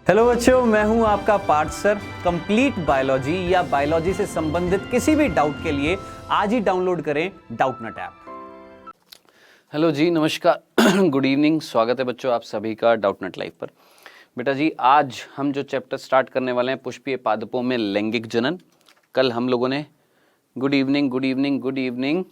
Hello बच्चों, मैं हूं आपका पार्थ सर। कंप्लीट बायोलॉजी या बायोलॉजी से संबंधित किसी भी डाउट के लिए आज ही डाउनलोड करें डाउटनट ऐप। हेलो जी, नमस्कार, गुड इवनिंग। स्वागत है बच्चों आप सभी का डाउटनट लाइव पर। बेटा जी, आज हम जो चैप्टर स्टार्ट करने वाले हैं पुष्पीय पादपों में लैंगिक जनन। कल हम लोगों ने good evening good evening good evening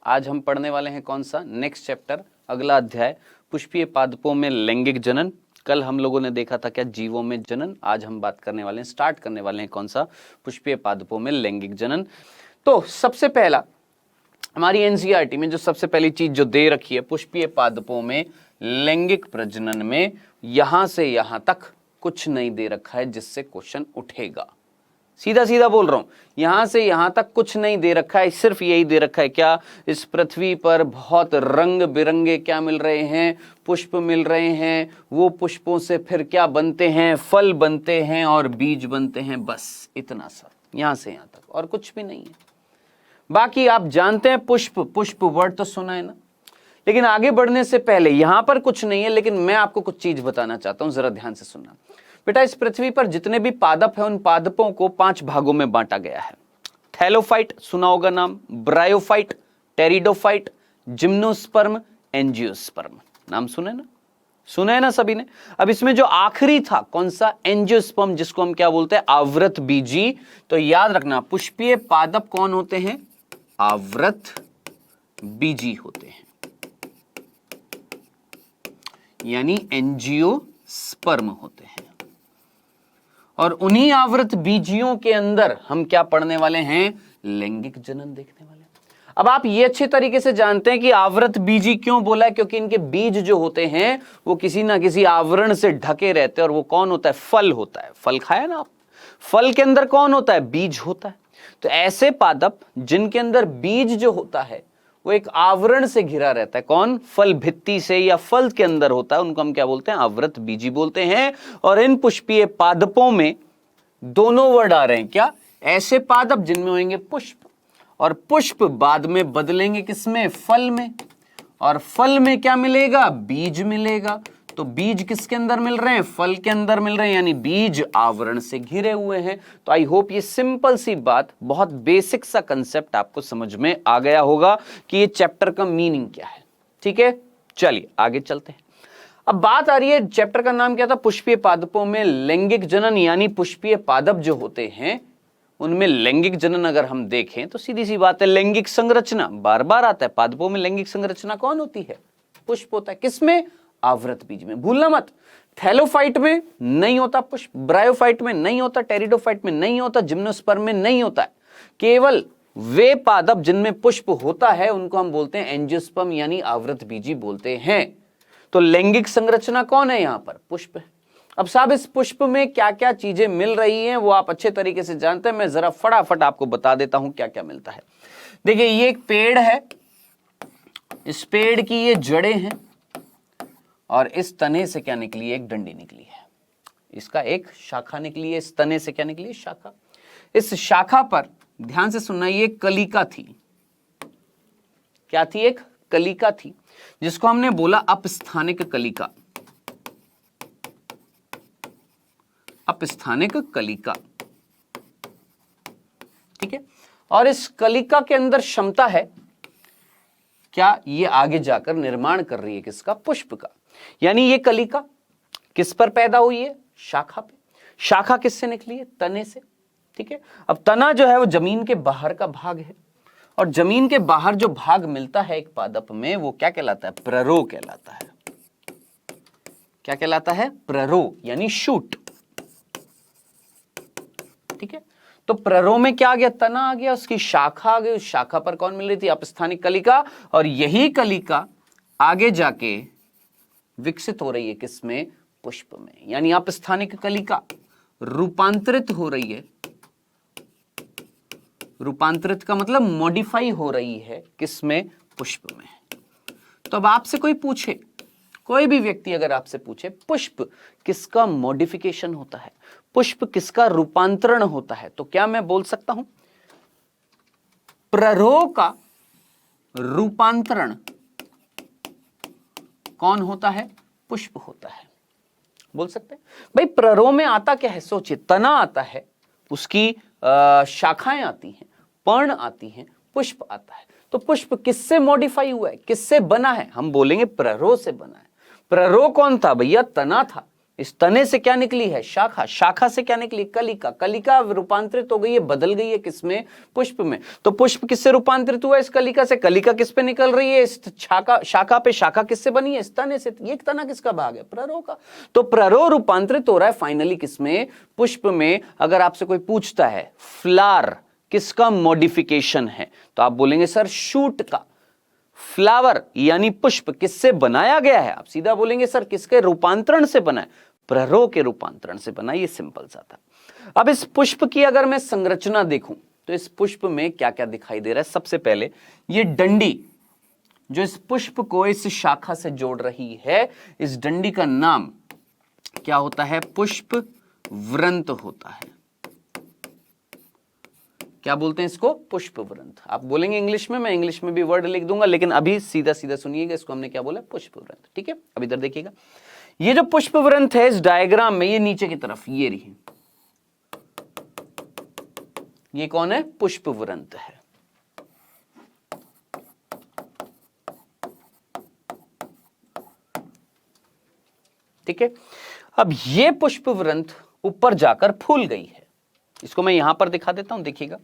आज हम पढ़ने वाले हैं कौन सा नेक्स्ट चैप्टर, अगला अध्याय पुष्पीय पादपों में लैंगिक जनन। कल हम लोगों ने देखा था क्या जीवों में जनन। आज हम बात करने वाले हैं, स्टार्ट करने वाले हैं कौन सा, पुष्पीय पादपों में लैंगिक जनन। तो सबसे पहला हमारी एनसीईआरटी में जो सबसे पहली चीज जो दे रखी है पुष्पीय पादपों में लैंगिक प्रजनन में, यहां से यहां तक कुछ नहीं दे रखा है जिससे क्वेश्चन उठेगा। सीधा सीधा बोल रहा हूं, यहां से यहां तक कुछ नहीं दे रखा है। सिर्फ यही दे रखा है क्या, इस पृथ्वी पर बहुत रंग बिरंगे क्या मिल रहे हैं, पुष्प मिल रहे हैं। वो पुष्पों से फिर क्या बनते हैं, फल बनते हैं और बीज बनते हैं। बस इतना सा, यहां से यहां तक, और कुछ भी नहीं है। बाकी आप जानते हैं पुष्प, पुष्प वर्ड तो सुना है ना। लेकिन आगे बढ़ने से पहले यहां पर कुछ नहीं है, लेकिन मैं आपको कुछ चीज बताना चाहता हूं, जरा ध्यान से सुनना। बेटा, इस पृथ्वी पर जितने भी पादप हैं उन पादपों को 5 भागों में बांटा गया है। थैलोफाइट सुना होगा नाम, ब्रायोफाइट, टेरिडोफाइट, जिम्नोस्पर्म, एंजियोस्पर्म। नाम सुने ना, सुने है ना सभी ने। अब इसमें जो आखिरी था कौन सा, एंजियोस्पर्म, जिसको हम क्या बोलते हैं, आवृत बीजी। तो याद रखना पुष्पीय पादप कौन होते हैं, आवृत बीजी होते हैं, यानी एंजियोस्पर्म होते हैं। और उन्हीं आवृत बीजियों के अंदर हम क्या पढ़ने वाले हैं, लैंगिक जनन देखने वाले हैं। अब आप ये अच्छे तरीके से जानते हैं कि आवृत बीजी क्यों बोला है, क्योंकि इनके बीज जो होते हैं वो किसी ना किसी आवरण से ढके रहते हैं। और वो कौन होता है, फल होता है। फल खाया ना आप, फल के अंदर कौन होता है, बीज होता है। तो ऐसे पादप जिनके अंदर बीज जो होता है वो एक आवरण से घिरा रहता है, कौन, फल भित्ति से या फल के अंदर होता है, उनको हम क्या बोलते हैं, आवृत बीजी बोलते हैं। और इन पुष्पीय पादपों में दोनों वर्ड आ रहे हैं क्या, ऐसे पादप जिनमें होंगे पुष्प, और पुष्प बाद में बदलेंगे किसमें, फल में, और फल में क्या मिलेगा, बीज मिलेगा। तो बीज किसके अंदर मिल रहे हैं, फल के अंदर मिल रहे हैं, यानी बीज आवरण से घिरे हुए हैं। तो आई होप ये सिंपल सी बात, बहुत बेसिक सा कंसेप्ट आपको समझ में आ गया होगा कि ये चैप्टर का मीनिंग क्या है। ठीक है, चलिए आगे चलते हैं। अब बात आ रही है, चैप्टर का नाम क्या था, पुष्पीय पादपों में लैंगिक जनन, यानी पुष्पीय पादप जो होते हैं उनमें लैंगिक जनन अगर हम देखें तो सीधी सी बात है, लैंगिक संरचना बार बार आता है। पादपों में लैंगिक संरचना कौन होती है, पुष्प होता है। किसमें, आवृत बीज में। भूलना मत, थैलोफाइट में नहीं होता पुष्प, ब्रायोफाइट में नहीं होता, टेरिडोफाइट में नहीं होता, जिम्नोस्पर्म में नहीं होता है। केवल वे पादप जिनमें पुष्प होता है उनको हम बोलते हैं एंजियोस्पर्म, यानी आवृत बीजी बोलते हैं। तो लैंगिक संरचना कौन है, यहां पर पुष्प है। अब साहब इस पुष्प में क्या क्या चीजें मिल रही हैं वो आप अच्छे तरीके से जानते हैं, मैं जरा फटाफट आपको बता देता हूं क्या क्या मिलता है। देखिए, ये एक पेड़ है, इस पेड़ की ये जड़ें हैं, और इस तने से क्या निकली है, एक डंडी निकली है। इसका एक शाखा निकली है, इस तने से क्या निकली है, शाखा। इस शाखा पर ध्यान से सुनना, ये कलिका थी। क्या थी, एक कलिका थी, जिसको हमने बोला अपस्थानिक कलिका। अपस्थानिक कलिका, ठीक है। और इस कलिका के अंदर क्षमता है क्या, ये आगे जाकर निर्माण कर रही है किसका, पुष्प का। यानी ये कलिका किस पर पैदा हुई है, शाखा पे। शाखा किससे निकली है, तने से, ठीक है। अब तना जो है वो जमीन के बाहर का भाग है, और जमीन के बाहर जो भाग मिलता है एक पादप में वो क्या कहलाता है, प्ररो कहलाता है। क्या कहलाता है, प्ररो, यानी शूट, ठीक है। तो प्ररो में क्या आ गया, तना आ गया, उसकी शाखा आ गई, उस शाखा पर कौन मिल रही थी, अपस्थानिक कलिका। और यही कलिका आगे जाके विकसित हो रही है किसमें, पुष्प में। यानी अपस्थानिक कलिका रूपांतरित हो रही है, रूपांतरित का मतलब मॉडिफाई हो रही है किसमें, पुष्प में। तो अब आपसे कोई पूछे, कोई भी व्यक्ति अगर आपसे पूछे पुष्प किसका मॉडिफिकेशन होता है, पुष्प किसका रूपांतरण होता है, तो क्या मैं बोल सकता हूं, प्ररोह का रूपांतरण कौन होता है, पुष्प होता है। बोल सकते हैं भाई प्ररो में आता क्या है, सोचिए, तना आता है, उसकी शाखाएं आती हैं, पर्ण आती हैं, पुष्प आता है। तो पुष्प किससे मॉडिफाई हुआ है, किससे बना है, हम बोलेंगे प्ररो से बना है। प्ररो कौन था भैया, तना था। इस तने से क्या निकली है, शाखा, शाखा से क्या निकली, कलिका, कलिका रूपांतरित हो गई है, बदल गई है किसमें, पुष्प में। तो पुष्प किससे रूपांतरित हुआ इस कलिका से, कलिका किस पे निकल रही है, इस शाखा, शाखा पे, शाखा किससे बनी है, इस तने से। ये तना किसका भाग है, प्ररो का। तो प्ररो रूपांतरित हो रहा है फाइनली किसमें, पुष्प में। अगर आपसे कोई पूछता है फ्लावर किसका मॉडिफिकेशन है, तो आप बोलेंगे सर शूट का। फ्लावर यानी पुष्प किससे बनाया गया है, आप सीधा बोलेंगे सर किसके रूपांतरण से बना है, प्ररो के रूपांतरण से बना। ये सिंपल सा था। अब इस पुष्प की अगर मैं संरचना देखूं तो इस पुष्प में क्या क्या दिखाई दे रहा है। सबसे पहले ये डंडी जो इस पुष्प को इस शाखा से जोड़ रही है, इस डंडी का नाम क्या होता है, पुष्प वृंत होता है। क्या बोलते हैं इसको, पुष्प वृंत। आप बोलेंगे इंग्लिश में, मैं इंग्लिश में भी वर्ड लिख दूंगा, लेकिन अभी सीधा सीधा सुनिएगा, इसको हमने क्या बोला, पुष्प वृंत। ठीक है, अब इधर देखिएगा, ये जो पुष्प वृंत है इस डायग्राम में, ये नीचे की तरफ ये रही, ये कौन है, पुष्प वृंत है। ठीक है, अब ये पुष्प वृंत ऊपर जाकर फूल गई है। इसको मैं यहां पर दिखा देता हूं, देखिएगा।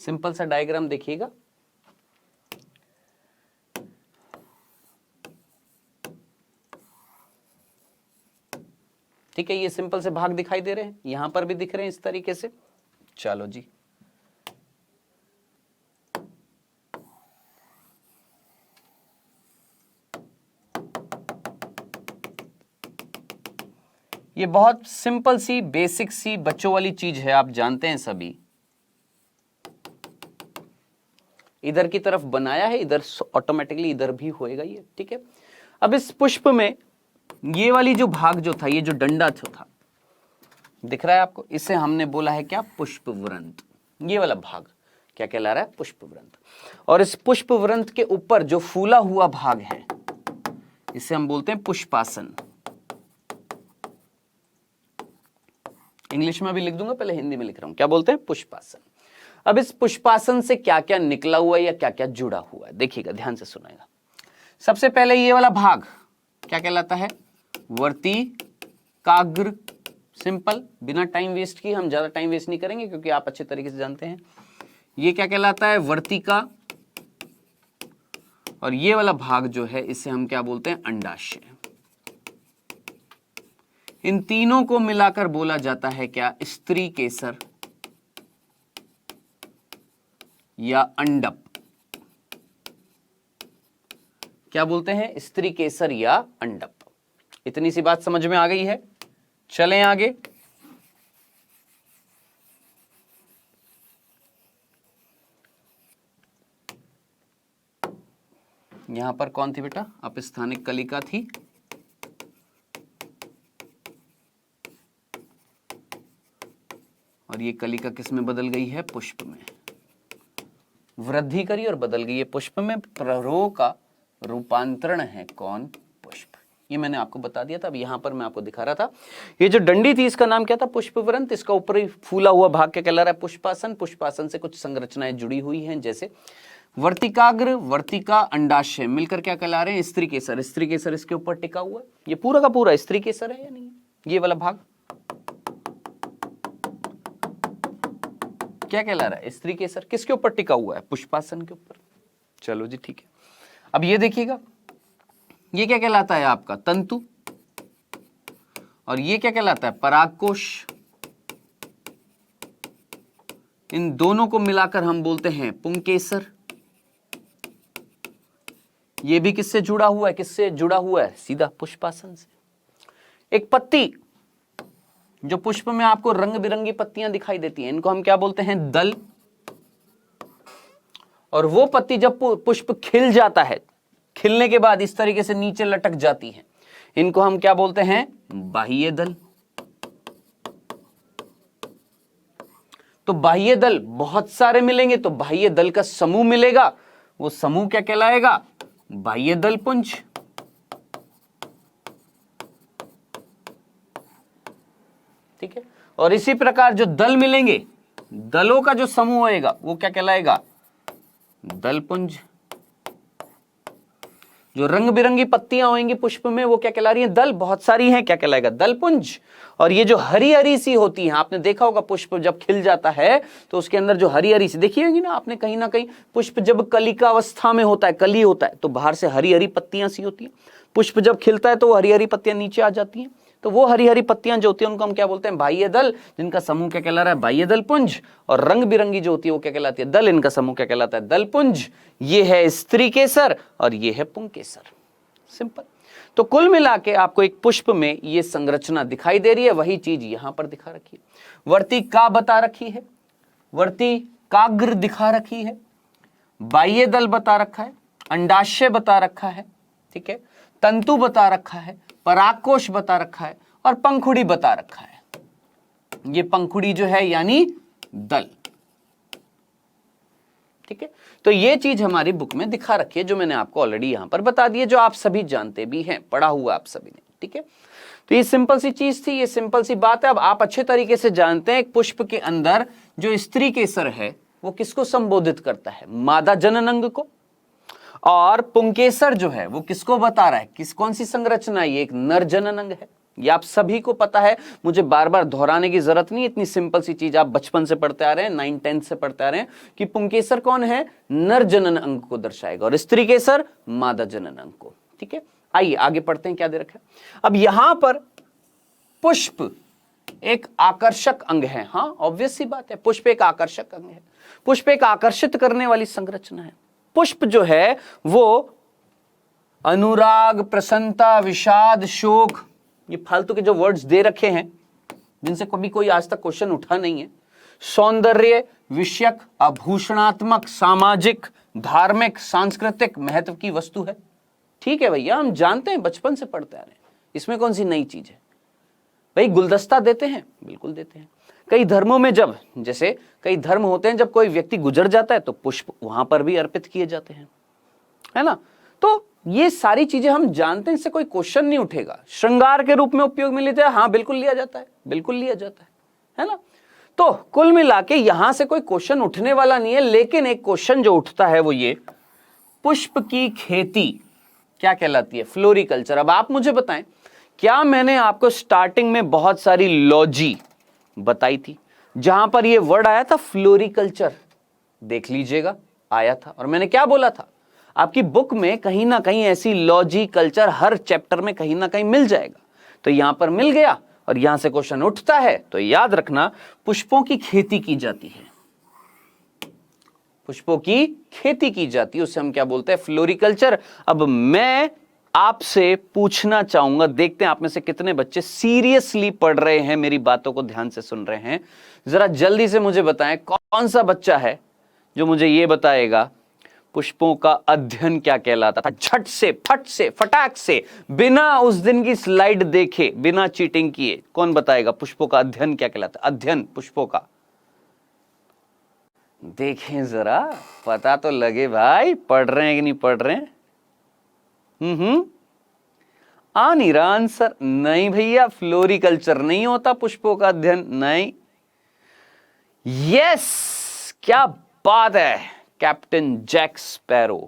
सिंपल सा डायग्राम देखिएगा। ठीक है, ये सिंपल से भाग दिखाई दे रहे हैं, यहां पर भी दिख रहे हैं इस तरीके से। चलो जी, ये बहुत सिंपल सी बेसिक सी बच्चों वाली चीज है, आप जानते हैं सभी। इधर की तरफ बनाया है, इधर ऑटोमेटिकली इधर भी होएगा ये। ठीक है, अब इस पुष्प में ये वाली जो भाग जो था, ये जो डंडा जो था, दिख रहा है आपको, इसे हमने बोला है क्या, पुष्प वृंत। ये वाला भाग क्या कहला रहा है, पुष्प वृंत। और इस पुष्प वृंत के ऊपर जो फूला हुआ भाग है, इसे हम बोलते हैं पुष्पासन। इंग्लिश में भी लिख दूंगा, पहले हिंदी में लिख रहा हूं, क्या बोलते हैं, पुष्पासन। अब इस पुष्पासन से क्या क्या निकला हुआ है या क्या क्या जुड़ा हुआ है, देखिएगा, ध्यान से सुनेगा। सबसे पहले ये वाला भाग क्या कहलाता है, वर्तिकाग्र। सिंपल, बिना टाइम वेस्ट किए, हम ज्यादा टाइम वेस्ट नहीं करेंगे क्योंकि आप अच्छे तरीके से जानते हैं। ये क्या कहलाता है, वर्तिका। और ये वाला भाग जो है इसे हम क्या बोलते हैं, अंडाशय। इन तीनों को मिलाकर बोला जाता है क्या, स्त्री केसर या अंडप। क्या बोलते हैं, स्त्री केसर या अंडप। इतनी सी बात समझ में आ गई है। चलें आगे। यहां पर कौन थी बेटा, अपस्थानिक कलिका थी। और ये कलिका किस में बदल गई है, पुष्प में। वृद्धि करी और बदल गई है पुष्प में। प्ररो का रूपांतरण है कौन, पुष्प। ये मैंने आपको बता दिया था। अब यहां पर मैं आपको दिखा रहा था, ये जो डंडी थी इसका नाम क्या था, पुष्पवृंत। इसका ऊपरी फूला हुआ भाग क्या कहला रहा है, पुष्पासन। पुष्पासन से कुछ संरचनाएं जुड़ी हुई हैं, जैसे वर्तिकाग्र, वर्तिका, अंडाशय, मिलकर क्या कहला रहे हैं, स्त्री केसर। स्त्री केसर इसके ऊपर टिका हुआ है। ये पूरा का पूरा स्त्री केसर है या नहीं, ये वाला भाग क्या कहला रहा है, स्त्री केसर। किसके ऊपर टिका हुआ है, पुष्पासन के ऊपर। चलो जी, ठीक है। अब ये देखिएगा, ये क्या कहलाता है आपका, तंतु। और ये क्या कहलाता है, परागकोश। इन दोनों को मिलाकर हम बोलते हैं पुंकेसर। ये भी किससे जुड़ा हुआ है, किससे जुड़ा हुआ है, सीधा पुष्पासन से। एक पत्ती, जो पुष्प में आपको रंग बिरंगी पत्तियां दिखाई देती हैं, इनको हम क्या बोलते हैं, दल। और वो पत्ती जब पुष्प खिल जाता है, खिलने के बाद इस तरीके से नीचे लटक जाती है, इनको हम क्या बोलते हैं, बाह्य दल। तो बाह्य दल बहुत सारे मिलेंगे तो बाह्य दल का समूह मिलेगा, वो समूह क्या कहलाएगा? बाह्य दलपुंज। ठीक है, और इसी प्रकार जो दल मिलेंगे, दलों का जो समूह होएगा वो क्या कहलाएगा? दलपुंज। जो रंग बिरंगी पत्तियां होंगी पुष्प में वो क्या कहला रही हैं? दल। बहुत सारी हैं, क्या कहलाएगा? दलपुंज। और ये जो हरी हरी सी होती है, आपने देखा होगा पुष्प जब खिल जाता है तो उसके अंदर जो हरी हरी सी देखी होगी ना आपने कहीं ना कहीं, पुष्प जब कलिका अवस्था में होता है, कली होता है, तो बाहर से हरी हरी पत्तियां सी होती हैं। पुष्प जब खिलता है तो वो हरी हरी पत्तियां नीचे आ जाती हैं, तो वो हरी हरी पत्तियां जो होती हैं उनको हम क्या बोलते हैं? बाह्य दल, जिनका समूह क्या कहला रहा है? बाह्य दलपुंज। और रंग बिरंगी जो होती है वो क्या कहलाती है? दल, इनका समूह क्या कहलाता है? दलपुंज। ये है स्त्री केसर और ये है पुंकेसर। सिंपल। तो कुल मिला के आपको एक पुष्प में ये संरचना दिखाई दे रही है, वही चीज यहां पर दिखा रखी है। वर्ती का बता रखी है, वर्ती काग्र दिखा रखी है, बाह्य दल बता रखा है, अंडाशय बता रखा है, ठीक है, तंतु बता रखा है, परागकोश बता रखा है और पंखुड़ी बता रखा है। ये पंखुड़ी जो है यानी दल। ठीक है, तो ये चीज हमारी बुक में दिखा रखी है, जो मैंने आपको ऑलरेडी यहां पर बता दी है, जो आप सभी जानते भी हैं, पढ़ा हुआ आप सभी ने। ठीक है, तो ये सिंपल सी चीज थी, ये सिंपल सी बात है। अब आप अच्छे तरीके से जानते हैं एक पुष्प के अंदर जो स्त्री केसर है वो किसको संबोधित करता है? मादा जननांग को। और पुंकेसर जो है वो किसको बता रहा है? कौन सी संरचना है? ये एक नर जननांग है। ये आप सभी को पता है, मुझे बार बार दोहराने की जरूरत नहीं, इतनी सिंपल सी चीज आप बचपन से पढ़ते आ रहे हैं, 9-10 से पढ़ते आ रहे हैं कि पुंकेसर कौन है? नर जनन अंग को दर्शाएगा और स्त्री केसर मादा जनन अंग को। ठीक है, आइए आगे पढ़ते हैं क्या दे रखा है। अब यहां पर पुष्प एक आकर्षक अंग है। हाँ, ऑब्वियस सी बात है, पुष्प एक आकर्षक अंग है। पुष्प एक आकर्षित करने वाली संरचना है। पुष्प जो है वो अनुराग, प्रसन्नता, विषाद, शोक, ये फालतू के जो वर्ड्स दे रखे हैं जिनसे कभी कोई आज तक क्वेश्चन उठा नहीं है, सौंदर्य विषयक, आभूषणात्मक, सामाजिक, धार्मिक, सांस्कृतिक महत्व की वस्तु है। ठीक है भैया, हम जानते हैं, बचपन से पढ़ते आ रहे हैं, इसमें कौन सी नई चीज है? भाई गुलदस्ता देते हैं, बिल्कुल देते हैं। कई धर्मों में जब, जैसे कई धर्म होते हैं, जब कोई व्यक्ति गुजर जाता है तो पुष्प वहां पर भी अर्पित किए जाते हैं, है ना। तो ये सारी चीजें हम जानते हैं, इससे कोई क्वेश्चन नहीं उठेगा। श्रृंगार के रूप में उपयोग में लेते हैं, हाँ बिल्कुल लिया जाता है, बिल्कुल लिया जाता है ना। तो कुल मिला के यहां से कोई क्वेश्चन उठने वाला नहीं है। लेकिन एक क्वेश्चन जो उठता है वो ये, पुष्प की खेती क्या कहलाती है? फ्लोरिकल्चर। अब आप मुझे बताएं, क्या मैंने आपको स्टार्टिंग में बहुत सारी लॉजी बताई थी जहां पर ये वर्ड आया था फ्लोरिकल्चर? देख लीजिएगा, आया था। और मैंने क्या बोला था? आपकी बुक में कहीं ना कहीं ऐसी लॉजी कल्चर हर चैप्टर में कहीं ना कहीं मिल जाएगा। तो यहां पर मिल गया और यहां से क्वेश्चन उठता है, तो याद रखना पुष्पों की खेती की जाती है। पुष्पों की खेती की जाती है, उसे हम क्या बोलते हैं? फ्लोरिकल्चर। अब मैं आपसे पूछना चाहूंगा, देखते हैं आप में से कितने बच्चे सीरियसली पढ़ रहे हैं, मेरी बातों को ध्यान से सुन रहे हैं। जरा जल्दी से मुझे बताएं, कौन सा बच्चा है जो मुझे यह बताएगा पुष्पों का अध्ययन क्या कहलाता था? झट से, फट से, फटाक से, बिना उस दिन की स्लाइड देखे, बिना चीटिंग किए, कौन बताएगा पुष्पों का अध्ययन क्या कहलाता है? अध्ययन पुष्पों का देखें जरा, पता तो लगे भाई, पढ़ रहे हैं कि नहीं पढ़ रहे हैं। आ नहीं रहा आंसर। नहीं भैया, फ्लोरिकल्चर नहीं होता पुष्पों का अध्ययन, नहीं। यस, क्या बात है कैप्टन जैक स्पैरो।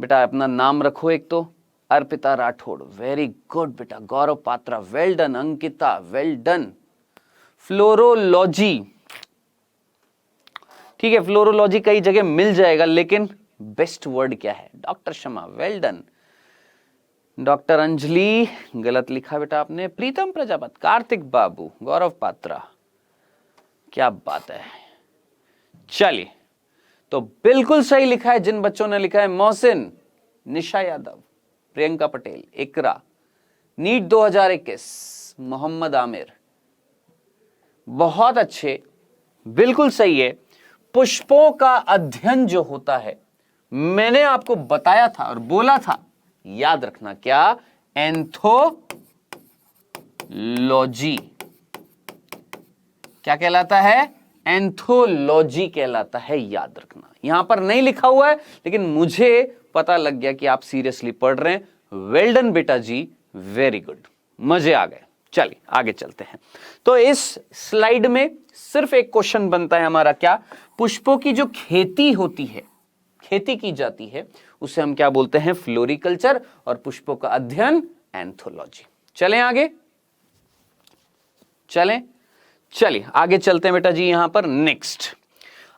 बेटा अपना नाम रखो, एक तो अर्पिता राठौड़, वेरी गुड बेटा। Gaurav Patra, well done. Ankita, well done. Florology, ठीक है, फ्लोरोलॉजी कई जगह मिल जाएगा, लेकिन बेस्ट वर्ड क्या है? डॉक्टर शमा, वेल डन। डॉक्टर अंजलि, गलत लिखा बेटा आपने। प्रीतम प्रजापत, कार्तिक बाबू, गौरव पात्रा, क्या बात है। चलिए, तो बिल्कुल सही लिखा है जिन बच्चों ने लिखा है। मोहसिन, निशा यादव, प्रियंका पटेल, इकरा, नीट 2021, मोहम्मद आमिर, बहुत अच्छे, बिल्कुल सही है। पुष्पों का अध्ययन जो होता है, मैंने आपको बताया था और बोला था, याद रखना, क्या? एंथोलॉजी। क्या कहलाता है? एंथोलॉजी कहलाता है, याद रखना। यहां पर नहीं लिखा हुआ है लेकिन मुझे पता लग गया कि आप सीरियसली पढ़ रहे हैं। वेल डन बेटा जी, वेरी गुड, मजे आ गए। चलिए आगे चलते हैं। तो इस स्लाइड में सिर्फ एक क्वेश्चन बनता है हमारा, क्या? पुष्पों की जो खेती होती है, खेती की जाती है, उसे हम क्या बोलते हैं? फ्लोरिकल्चर। और पुष्पों का अध्ययन एंथोलॉजी। चलें आगे, चलिए आगे चलते हैं बेटा जी। यहां पर नेक्स्ट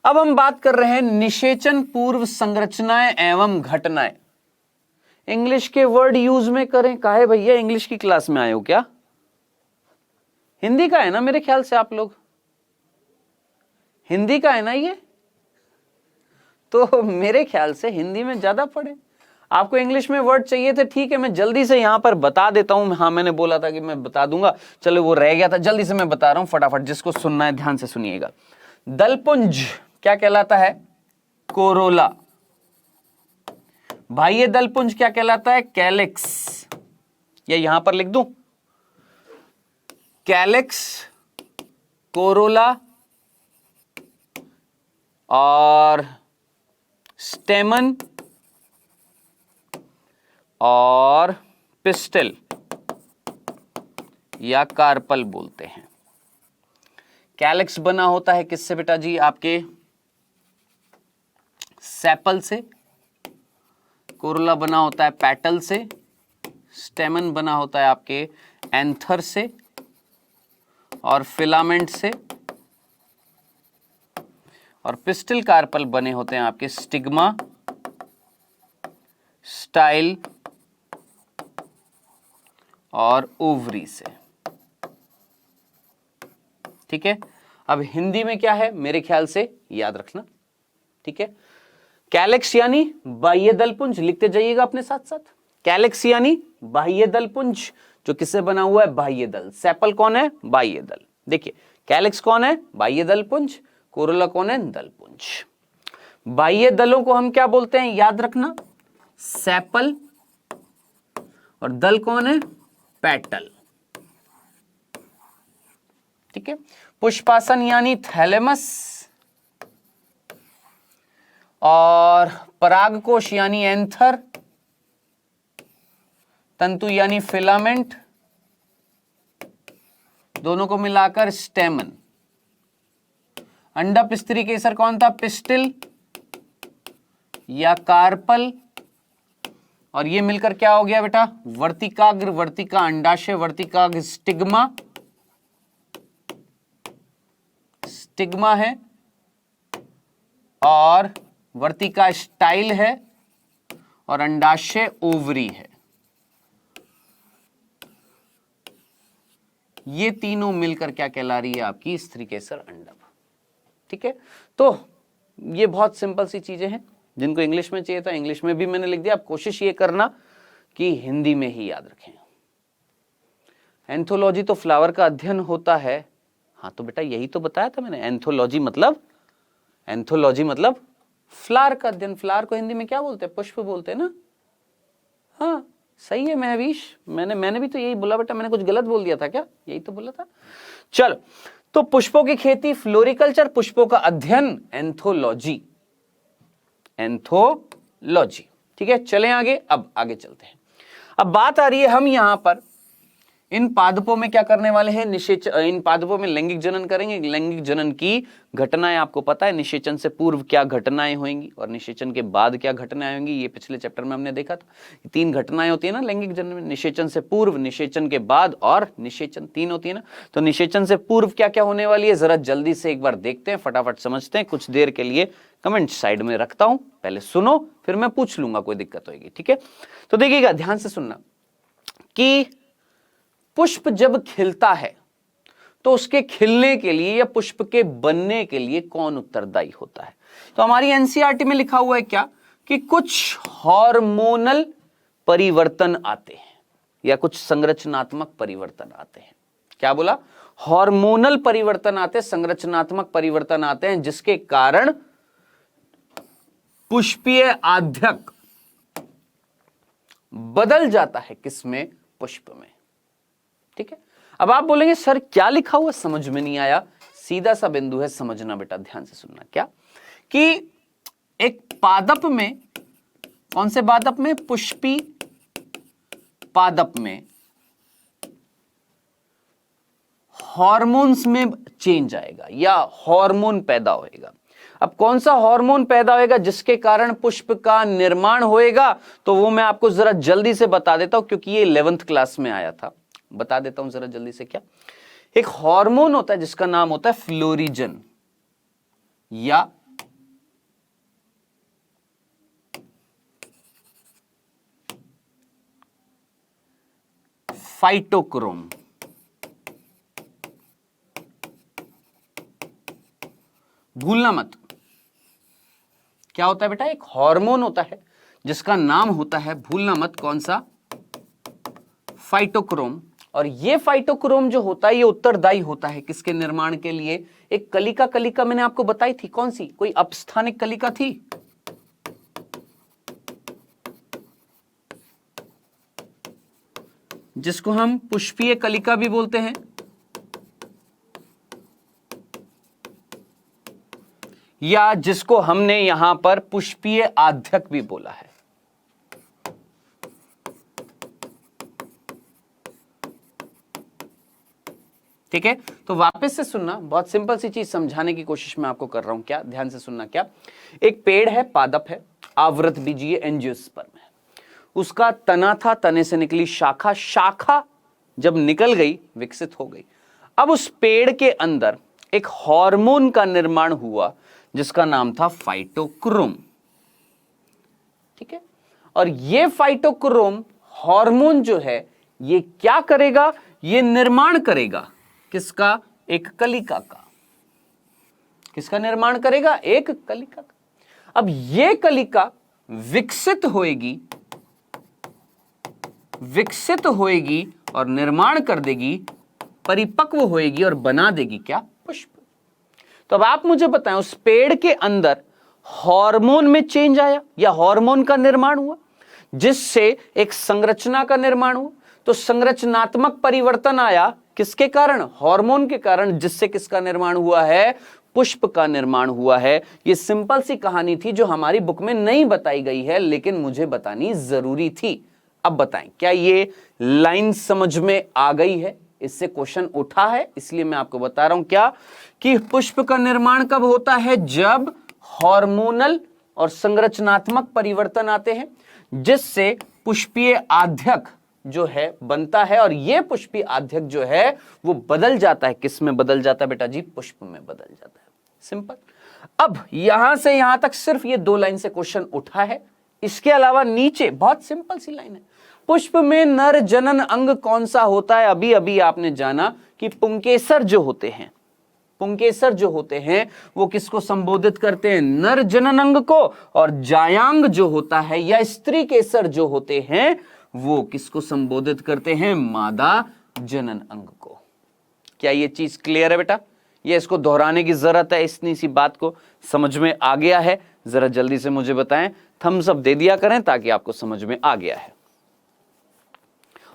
अब हम बात कर रहे हैं निषेचन पूर्व संरचनाएं एवं घटनाएं। इंग्लिश के वर्ड यूज में करें। काहे भैया, इंग्लिश की क्लास में आए हो क्या? हिंदी का है ना मेरे ख्याल से, आप लोग हिंदी का है ना ये, तो मेरे ख्याल से हिंदी में ज्यादा पढ़े। आपको इंग्लिश में वर्ड चाहिए थे, ठीक है, मैं जल्दी से यहां पर बता देता हूं। हाँ, मैंने बोला था कि मैं बता दूंगा, चलो वो रह गया था, जल्दी से मैं बता रहा हूं फटाफट। जिसको सुनना है ध्यान से सुनिएगा। दलपुंज क्या कहलाता है? कोरोला। बाह्य दलपुंज क्या कहलाता है? कैलिक्स। या यहां पर लिख दूं, कैलिक्स, कोरोला और स्टेमन और पिस्टल या कार्पल बोलते हैं। कैलिक्स बना होता है किससे बेटा जी? आपके सेपल से। कोरोला बना होता है पेटल से। स्टेमन बना होता है आपके एंथर से और फिलामेंट से। और पिस्टल कार्पल बने होते हैं आपके स्टिग्मा, स्टाइल और ओवरी से। ठीक है, अब हिंदी में क्या है मेरे ख्याल से याद रखना। ठीक है, कैलिक्स यानी बाह्य दलपुंज, लिखते जाइएगा अपने साथ साथ। कैलिक्स यानी बाह्य दलपुंज, जो किससे बना हुआ है? बाह्य दल। सेपल कौन है? बाह्य दल। देखिए, कैलिक्स कौन है? बाह्य दलपुंज। कोरोला कौन है? दलपुंज। बाह्य दलों को हम क्या बोलते हैं? याद रखना, सेपल। और दल कौन है? पेटल। ठीक है, पुष्पासन यानी थैलेमस। और परागकोश यानी एंथर। तंतु यानी फिलामेंट। दोनों को मिलाकर स्टेमन। अंडा पिस्त्री केसर कौन था? पिस्टिल या कार्पल। और ये मिलकर क्या हो गया बेटा? वर्तिकाग्र, वर्तिका अंडाशय, वर्तिकाग्र स्टिग्मा, स्टिग्मा है। और वर्तिका स्टाइल है। और अंडाशय ओवरी है। ये तीनों मिलकर क्या कहला रही है? आपकी स्त्री केसर अंडा। ठीक है, तो ये बहुत सिंपल सी चीजें हैं। जिनको इंग्लिश में चाहिए था इंग्लिश में भी मैंने लिख दिया। आप कोशिश ये करना कि हिंदी में ही याद रखें। एंथोलॉजी तो फ्लावर का अध्ययन होता है। हाँ तो बेटा यही तो बताया था मैंने, एंथोलॉजी मतलब फ्लावर का अध्ययन। फ्लावर को हिंदी में क्या बोलते हैं? पुष्प बोलते हैं ना। हाँ सही है महवीश, मैंने भी तो यही बोला बेटा। मैंने कुछ गलत बोल दिया था क्या? यही तो बोला था। चलो, तो पुष्पों की खेती फ्लोरिकल्चर, पुष्पों का अध्ययन एंथोलॉजी। ठीक है, चलें आगे। अब आगे चलते हैं। अब बात आ रही है, हम यहां पर इन पादपों में क्या करने वाले हैं? इन पादपों में लैंगिक जनन करेंगे। लैंगिक जनन की घटनाएं आपको पता है, निषेचन से पूर्व क्या घटनाएं होंगी और निषेचन के बाद क्या घटनाएं होंगी। ये पिछले चैप्टर में हमने देखा था। 3 घटनाएं होती है ना लैंगिक जनन में, निषेचन से पूर्व, निषेचन के बाद और निषेचन, 3 होती है ना। तो निषेचन से पूर्व क्या क्या होने वाली है, जरा जल्दी से एक बार देखते हैं, फटाफट समझते हैं। कुछ देर के लिए कमेंट साइड में रखता हूं, पहले सुनो फिर मैं पूछ लूंगा, कोई दिक्कत होगी। ठीक है, तो देखिएगा ध्यान से सुनना कि पुष्प जब खिलता है तो उसके खिलने के लिए या पुष्प के बनने के लिए कौन उत्तरदायी होता है? तो हमारी एनसीईआरटी में लिखा हुआ है क्या कि कुछ हार्मोनल परिवर्तन आते हैं या कुछ संरचनात्मक परिवर्तन आते हैं। क्या बोला? हार्मोनल परिवर्तन आते हैं, संरचनात्मक परिवर्तन आते हैं, जिसके कारण पुष्पीय आध्यक बदल जाता है। किसमें? पुष्प में। ठीक है, अब आप बोलेंगे सर क्या लिखा हुआ, समझ में नहीं आया। सीधा सा बिंदु है, समझना बेटा, ध्यान से सुनना। क्या कि एक पादप में, कौन से पादप में? पुष्पी पादप में हार्मोन्स में चेंज आएगा या हार्मोन पैदा होएगा। अब कौन सा हार्मोन पैदा होएगा जिसके कारण पुष्प का निर्माण होएगा, तो वो मैं आपको जरा जल्दी से बता देता हूं, क्योंकि ये 11th क्लास में आया था। बता देता हूं जरा जल्दी से। क्या एक हार्मोन होता है जिसका नाम होता है फ्लोरिजन या फाइटोक्रोम। भूलना मत, क्या होता है बेटा? एक हार्मोन होता है जिसका नाम होता है, भूलना मत, कौन सा? फाइटोक्रोम। और ये फाइटोक्रोम जो होता है ये उत्तरदायी होता है किसके निर्माण के लिए? एक कलिका, कलिका मैंने आपको बताई थी, कौन सी? कोई अपस्थानिक कलिका थी, जिसको हम पुष्पीय कलिका भी बोलते हैं, या जिसको हमने यहां पर पुष्पीय आध्यक भी बोला है। ठीक है, तो वापस से सुनना, बहुत सिंपल सी चीज समझाने की कोशिश मैं आपको कर रहा हूं। क्या? ध्यान से सुनना। क्या एक पेड़ है, पादप है, आवृत बीजीय एंजियोस्पर्म है, उसका तना था, तने से निकली शाखा, शाखा जब निकल गई विकसित हो गई। अब उस पेड़ के अंदर एक हार्मोन का निर्माण हुआ जिसका नाम था फाइटोक्रोम। ठीक है, और ये फाइटोक्रोम हार्मोन जो है ये क्या करेगा? ये निर्माण करेगा किसका? एक कलिका का। किसका निर्माण करेगा? एक कलिका का। अब ये कलिका विकसित होएगी, विकसित होएगी और निर्माण कर देगी, परिपक्व होएगी और बना देगी क्या? पुष्प। तो अब आप मुझे बताएं, उस पेड़ के अंदर हार्मोन में चेंज आया या हार्मोन का निर्माण हुआ जिससे एक संरचना का निर्माण हुआ। तो संरचनात्मक परिवर्तन आया किसके कारण? हार्मोन के कारण, जिससे किसका निर्माण हुआ है? पुष्प का निर्माण हुआ है। ये सिंपल सी कहानी थी जो हमारी बुक में नहीं बताई गई है, लेकिन मुझे बतानी जरूरी थी। अब बताएं, क्या ये लाइन समझ में आ गई है? इससे क्वेश्चन उठा है, इसलिए मैं आपको बता रहा हूं क्या कि पुष्प का निर्माण कब होता है? जब हार्मोनल और संरचनात्मक परिवर्तन आते हैं जिससे पुष्पीय आध्यक जो है बनता है, और यह पुष्पीय आध्यक जो है वो बदल जाता है। किस में बदल जाता है बेटा जी? पुष्प में बदल जाता है। सिंपल। अब यहां से यहां तक सिर्फ ये 2 लाइन से क्वेश्चन उठा है। इसके अलावा नीचे बहुत सिंपल सी लाइन है, पुष्प में नर जनन अंग कौन सा होता है? अभी अभी आपने जाना कि पुंकेसर जो होते हैं, पुंकेसर जो होते हैं वो किसको संबोधित करते हैं? नर जनन अंग को। और जायांग जो होता है या स्त्री केसर जो होते हैं वो किसको संबोधित करते हैं? मादा जनन अंग को। क्या ये चीज क्लियर है बेटा? ये इसको दोहराने की जरूरत है, इतनी सी बात को समझ में आ गया है? जरा जल्दी से मुझे बताएं, थम्स अप दे दिया करें ताकि आपको समझ में आ गया है।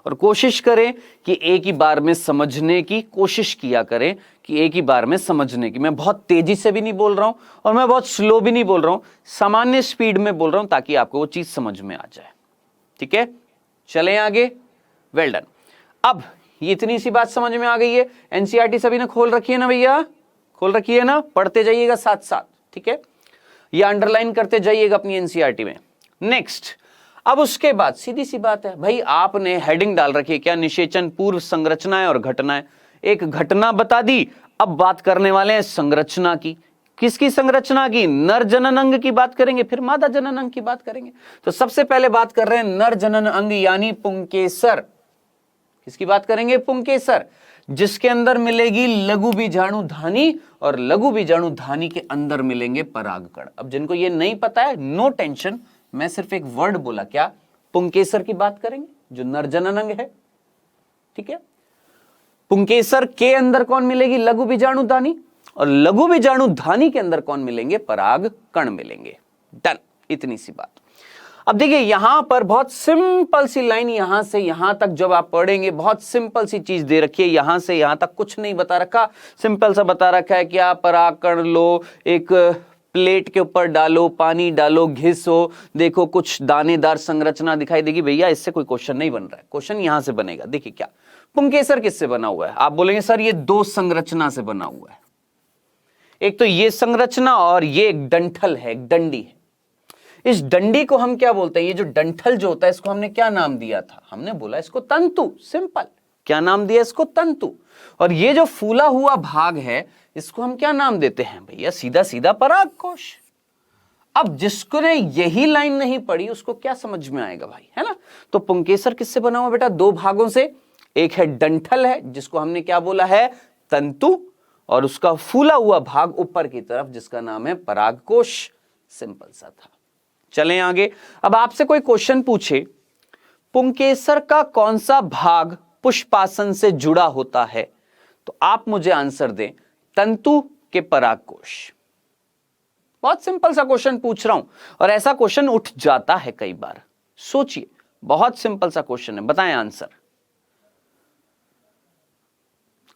और कोशिश करें कि एक ही बार में समझने की कोशिश किया करें, कि एक ही बार में समझने की। मैं बहुत तेजी से भी नहीं बोल रहा हूं और मैं बहुत स्लो भी नहीं बोल रहा हूं, सामान्य स्पीड में बोल रहा हूं ताकि आपको वो चीज समझ में आ जाए। ठीक है, चलें आगे। Well done. अब ये इतनी सी बात समझ में आ गई है। एनसीईआरटी सभी ने खोल रखी है ना भैया? खोल रखी है ना? पढ़ते जाइएगा साथ साथ। ठीक है, ये अंडरलाइन करते जाइएगा अपनी एनसीईआरटी में। नेक्स्ट, अब उसके बाद सीधी सी बात है भाई, आपने हेडिंग डाल रखी है क्या? निषेचन पूर्व संरचनाएं और घटनाएं। एक घटना बता दी, अब बात करने वाले हैं संरचना की। किसकी संरचना की? नर जनन अंग की बात करेंगे, फिर मादा जनन अंग की बात करेंगे। तो सबसे पहले बात कर रहे हैं नर जनन अंग यानी पुंकेसर। किसकी बात करेंगे? पुंकेसर, जिसके अंदर मिलेगी लघु बीजाणु धानी और लघु बीजाणु धानी के अंदर मिलेंगे परागकण। अब जिनको ये नहीं पता है, नो टेंशन, मैं सिर्फ एक वर्ड बोला, क्या? पुंकेसर की बात करेंगे जो नर जनन अंग है। ठीक है, पुंकेसर के अंदर कौन मिलेगी? लघु बीजाणु धानी, और लघु बीजाणु धानी के अंदर कौन मिलेंगे? पराग कण मिलेंगे। डन, इतनी सी बात। अब देखिए यहां पर बहुत सिंपल सी लाइन, यहां से यहां तक जब आप पढ़ेंगे बहुत सिंपल सी चीज दे रखी है, यहां से यहां तक कुछ नहीं बता रखा, सिंपल सा बता रखा है कि आप परागकण लो, एक प्लेट के ऊपर डालो, पानी डालो, घिसो, देखो कुछ दानेदार संरचना दिखाई देगी। भैया इससे कोई क्वेश्चन नहीं बन रहा है, क्वेश्चन यहां से बनेगा। देखिए क्या पुंकेसर किससे बना हुआ है? आप बोलेंगे सर ये दो संरचना से बना हुआ है, एक तो ये संरचना और ये एक डंठल है, एक डंडी है। इस डंडी को हम क्या बोलते हैं? ये जो डंठल जो होता है इसको हमने क्या नाम दिया था? हमने बोला इसको तंतु। सिंपल, क्या नाम दिया इसको? तंतु। और ये जो फूला हुआ भाग है इसको हम क्या नाम देते हैं? भैया सीधा सीधा परागकोश। अब जिसको ने यही लाइन नहीं पढ़ी उसको क्या समझ में आएगा भाई, है ना? तो पुंकेसर किससे बना हुआ बेटा? दो भागों से, एक है डंठल है जिसको हमने क्या बोला है? तंतु, और उसका फूला हुआ भाग ऊपर की तरफ जिसका नाम है परागकोश। सिंपल सा था। चलें आगे। अब आपसे कोई क्वेश्चन पूछे पुंकेसर का कौन सा भाग पुष्पासन से जुड़ा होता है, तो आप मुझे आंसर दें तंतु के परागकोश। बहुत सिंपल सा क्वेश्चन पूछ रहा हूं और ऐसा क्वेश्चन उठ जाता है कई बार। सोचिए, बहुत सिंपल सा क्वेश्चन है, बताएं आंसर।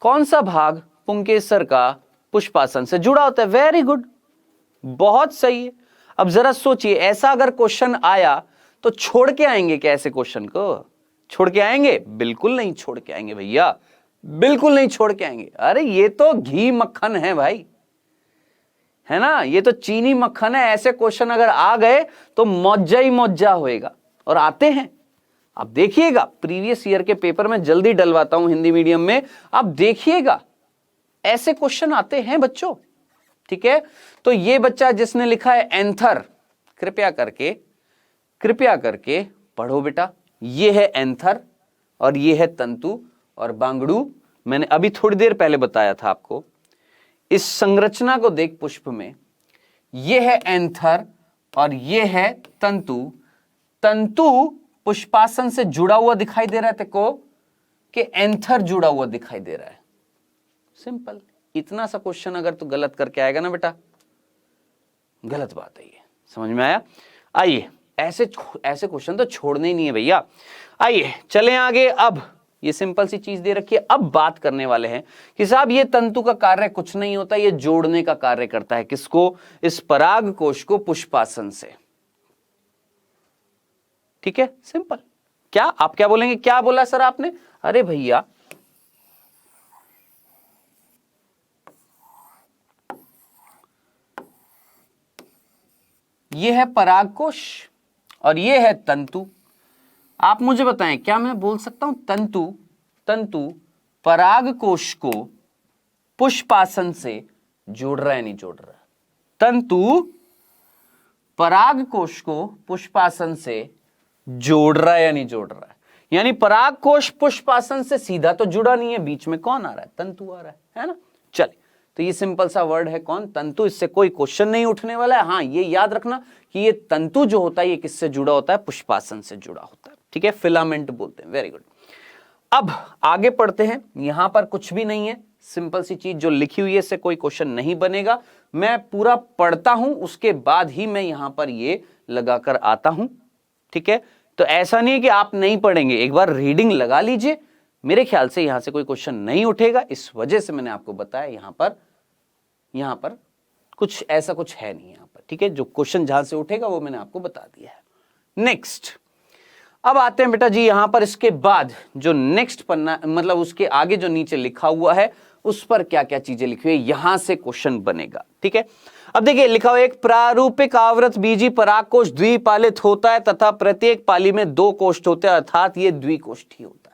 कौन सा भाग पुंकेसर का पुष्पासन से जुड़ा होता है? वेरी गुड, बहुत सही है। अब जरा सोचिए, ऐसा अगर क्वेश्चन आया तो छोड़ के आएंगे क्या? ऐसे क्वेश्चन को छोड़ के आएंगे? बिल्कुल नहीं छोड़ के आएंगे भैया, बिल्कुल नहीं छोड़ के आएंगे। अरे ये तो घी मक्खन है भाई, है ना? ये तो चीनी मक्खन है। ऐसे क्वेश्चन अगर आ गए तो मौजा ही मौजा होएगा, और आते हैं। आप देखिएगा प्रीवियस ईयर के पेपर में जल्दी डलवाता हूं हिंदी मीडियम में, आप देखिएगा ऐसे क्वेश्चन आते हैं बच्चों। ठीक है, तो ये बच्चा जिसने लिखा है एंथर, कृपया करके पढ़ो बेटा। ये है एंथर और ये है तंतु और बांगड़ू। मैंने अभी थोड़ी देर पहले बताया था आपको। इस संरचना को देख पुष्प में, ये है एंथर और ये है तंतु। तंतु पुष्पासन से जुड़ा हुआ दिखाई दे रहा है तेको कि एंथर जुड़ा हुआ दिखाई दे रहा है? सिंपल। इतना सा क्वेश्चन अगर तो गलत करके आएगा ना बेटा, गलत बात है ये। समझ में आया? आइए, ऐसे क्वेश्चन तो छोड़ने ही नहीं है भैया। आइए चलें आगे। अब ये सिंपल सी चीज दे रखी है, अब बात करने वाले हैं कि साहब ये तंतु का कार्य कुछ नहीं होता, ये जोड़ने का कार्य करता है। किसको? इस पराग कोश को पुष्पासन से। ठीक है, सिंपल। क्या आप क्या बोलेंगे? क्या बोला सर आपने? अरे भैया ये है परागकोश और ये है तंतु। आप मुझे बताएं, क्या मैं बोल सकता हूं तंतु परागकोश को पुष्पासन से जोड़ रहा है, नहीं जोड़ रहा? तंतु परागकोश को पुष्पासन से जोड़ रहा है या नहीं जोड़ रहा है? यानी परागकोश पुष्पासन से सीधा तो जुड़ा नहीं है, बीच में कौन आ रहा है? तंतु आ रहा है ना? चलिए, तो ये सिंपल सा वर्ड है कौन? तंतु। इससे कोई क्वेश्चन नहीं उठने वाला है। हाँ, ये याद रखना कि ये तंतु जो होता है ये किससे जुड़ा होता है? पुष्पासन से जुड़ा होता है। ठीक है, फिलामेंट बोलते हैं। Very good. अब आगे पढ़ते हैं। यहां पर कुछ भी नहीं है, सिंपल सी चीज जो लिखी हुई है, इससे कोई क्वेश्चन नहीं बनेगा। मैं पूरा पढ़ता हूं, उसके बाद ही मैं यहां पर ये लगाकर आता हूं। ठीक है, तो ऐसा नहीं है कि आप नहीं पढ़ेंगे, एक बार रीडिंग लगा लीजिए। मेरे ख्याल से यहां से कोई क्वेश्चन नहीं उठेगा, इस वजह से मैंने आपको बताया यहां पर कुछ ऐसा कुछ है नहीं यहां पर। ठीक है, जो क्वेश्चन जहां से उठेगा वो मैंने आपको बता दिया है। नेक्स्ट, अब आते हैं बेटा जी यहां पर इसके बाद जो नेक्स्ट पन्ना, मतलब उसके आगे जो नीचे लिखा हुआ है उस पर क्या क्या चीजें लिखी हुई है, यहां से क्वेश्चन बनेगा। ठीक है, अब देखिए लिखा हुआ एक प्रारूपिक आवृत बीजी परागकोश द्विपालित होता है तथा प्रत्येक पाली में 2 कोष्ठ होते हैं, अर्थात ये द्विकोष्ठी होता है।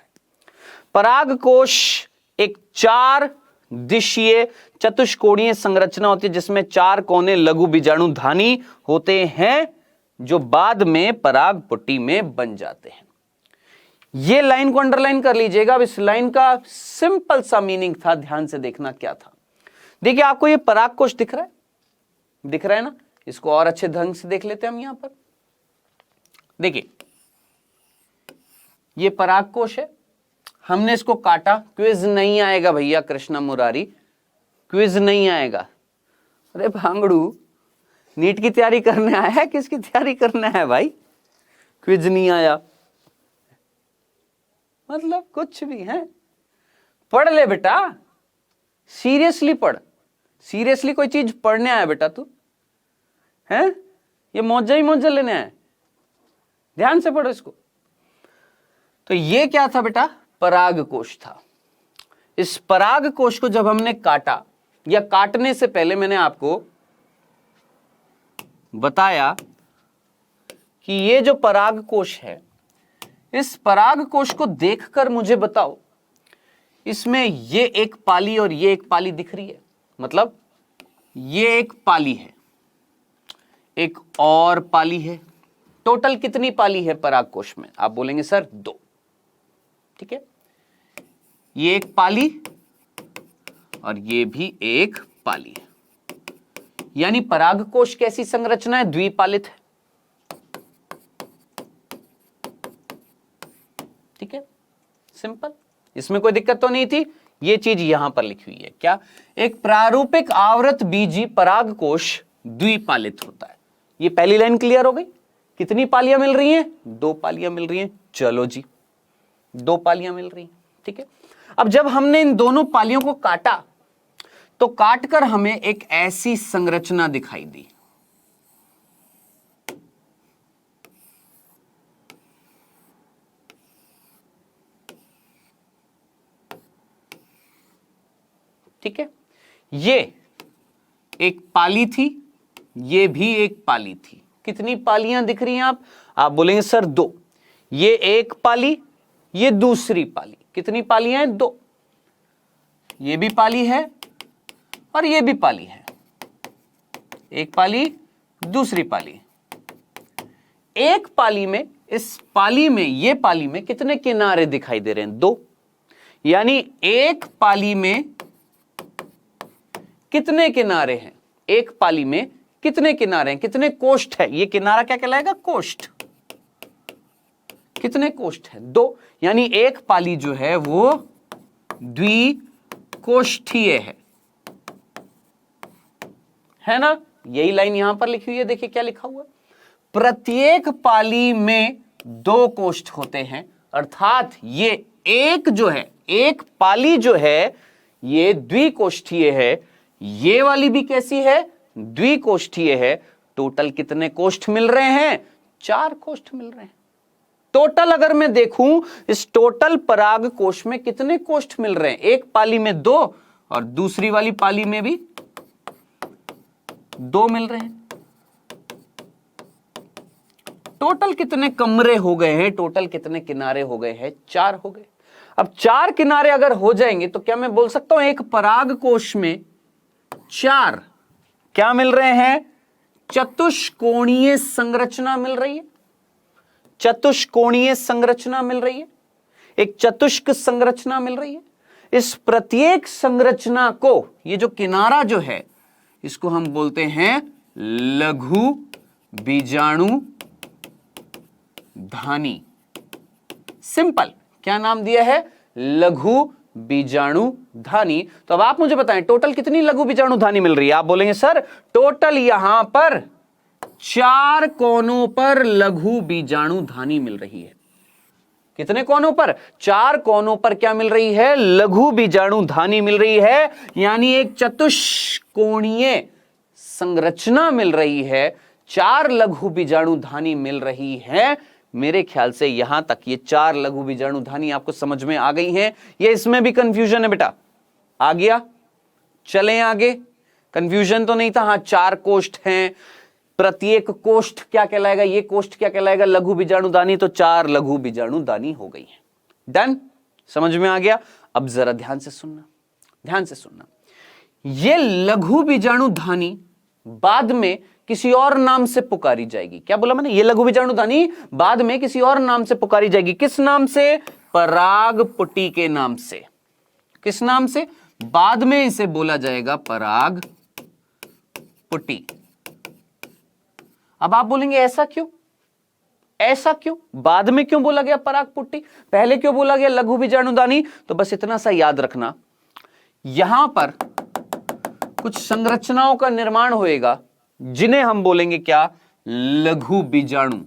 परागकोश एक 4 दिशीय चतुष्कोणीय संरचना होती है जिसमें 4 कोने लघु बीजाणुधानी होते हैं जो बाद में पराग पुटी में बन जाते हैं। ये लाइन को अंडरलाइन कर लीजिएगा। अब इस लाइन का सिंपल सा मीनिंग था, ध्यान से देखना क्या था। देखिए आपको ये परागकोश दिख रहा है, दिख रहा है ना? इसको और अच्छे ढंग से देख लेते हैं हम यहां पर। देखिए ये परागकोश है, हमने इसको काटा। क्विज नहीं आएगा भैया कृष्णा मुरारी, क्विज नहीं आएगा। अरे भांगड़ू, नीट की तैयारी करने आया है, किसकी तैयारी करना है भाई? क्विज नहीं आया, मतलब कुछ भी है। पढ़ ले बेटा, सीरियसली पढ़, सीरियसली कोई चीज पढ़ने आया बेटा तू, है ये मौजा ही मौजा लेने आया, ध्यान से पढ़ो इसको। तो ये क्या था बेटा, पराग कोश था। इस पराग कोश को जब हमने काटा, या काटने से पहले मैंने आपको बताया कि ये जो पराग कोश है, इस पराग कोश को देखकर मुझे बताओ इसमें ये एक पाली और ये एक पाली दिख रही है, मतलब ये एक पाली है, एक और पाली है। टोटल कितनी पाली है पराग कोश में? आप बोलेंगे सर 2, ठीक है। ये एक पाली और ये भी एक पाली है, यानी पराग कोश कैसी संरचना है? द्विपालित है, ठीक है, सिंपल, इसमें कोई दिक्कत तो नहीं थी। ये चीज यहां पर लिखी हुई है क्या, एक प्रारूपिक आवृत बीजी पराग कोश द्विपालित होता है। ये पहली लाइन क्लियर हो गई। कितनी पालियां मिल रही हैं? 2 पालियां मिल रही हैं। चलो जी, 2 पालियां मिल रही हैं, ठीक है। अब जब हमने इन दोनों पालियों को काटा, तो काटकर हमें एक ऐसी संरचना दिखाई दी। ठीक है, ये एक पाली थी, ये भी एक पाली थी। कितनी पालियां दिख रही हैं आप बोलेंगे सर 2। ये एक पाली, ये दूसरी पाली। कितनी पालियां हैं? 2। ये भी पाली है और ये भी पाली है। एक पाली, दूसरी पाली। एक पाली में, इस पाली में, ये पाली में कितने किनारे दिखाई दे रहे हैं? 2। यानी एक पाली में कितने किनारे हैं? एक पाली में कितने किनारे हैं? कितने कोष्ठ है? ये किनारा क्या कहलाएगा? कोष्ठ। कितने कोष्ठ है? 2। यानी एक पाली जो है वो द्विकोष्ठीय है ना। यही लाइन यहां पर लिखी हुई है, देखिए क्या लिखा हुआ है, प्रत्येक पाली में 2 कोष्ठ होते हैं। अर्थात ये एक जो है, एक पाली जो है ये द्विकोष्ठीय है। ये वाली भी कैसी है? द्विकोष्ठीय है। टोटल कितने कोष्ठ मिल रहे हैं? 4 कोष्ठ मिल रहे हैं। टोटल अगर मैं देखूं, इस टोटल पराग कोश में कितने कोष्ठ मिल रहे हैं? एक पाली में 2 और दूसरी वाली पाली में भी 2 मिल रहे हैं। टोटल कितने कमरे हो गए हैं? टोटल कितने किनारे हो गए हैं? 4 हो गए। अब 4 किनारे अगर हो जाएंगे तो क्या मैं बोल सकता हूं एक पराग कोश में 4 क्या मिल रहे हैं? चतुष्कोणीय संरचना मिल रही है। चतुष्कोणीय संरचना मिल रही है, एक चतुष्क संरचना मिल रही है। इस प्रत्येक संरचना को, ये जो किनारा जो है, इसको हम बोलते हैं लघु बीजाणु धानी। सिंपल, क्या नाम दिया है? लघु बीजाणु धानी। तो अब आप मुझे बताएं टोटल कितनी लघु बीजाणु धानी मिल रही है? आप बोलेंगे सर टोटल यहां पर 4 कोनों पर लघु बीजाणु धानी मिल रही है। कितने कोनों पर? 4 कोनों पर क्या मिल रही है? लघु बीजाणु धानी मिल रही है। यानी एक चतुष्कोणीय संरचना मिल रही है, 4 लघु बीजाणु धानी मिल रही है। मेरे ख्याल से यहां तक ये 4 लघु बीजाणु धानी आपको समझ में आ गई हैं। ये इसमें भी कंफ्यूजन है बेटा, आ गया? चलें आगे। कंफ्यूजन तो नहीं था। हाँ, 4 कोष्ठ हैं, प्रत्येक कोष्ठ क्या कहलाएगा? ये कोष्ठ क्या कहलाएगा? लघु बीजाणु दानी। तो 4 लघु बीजाणु दानी हो गई है। डन, समझ में आ गया? अब जरा ध्यान से सुनना, ध्यान से सुनना। ये लघु बीजाणु धानी बाद में किसी और नाम से पुकारी जाएगी। क्या बोला मैंने? ये लघु बीजाणु धानी बाद में किसी और नाम से पुकारी जाएगी। किस नाम से? परागपुटी के नाम से। किस नाम से? बाद में इसे बोला जाएगा परागपुटी। अब आप बोलेंगे ऐसा क्यों? ऐसा क्यों? बाद में क्यों बोला गया परागपुटी? पहले क्यों बोला गया लघु बीजाणु दानी? तो बस इतना सा याद रखना, यहां पर कुछ संरचनाओं का निर्माण होएगा जिन्हें हम बोलेंगे क्या? लघु बीजाणु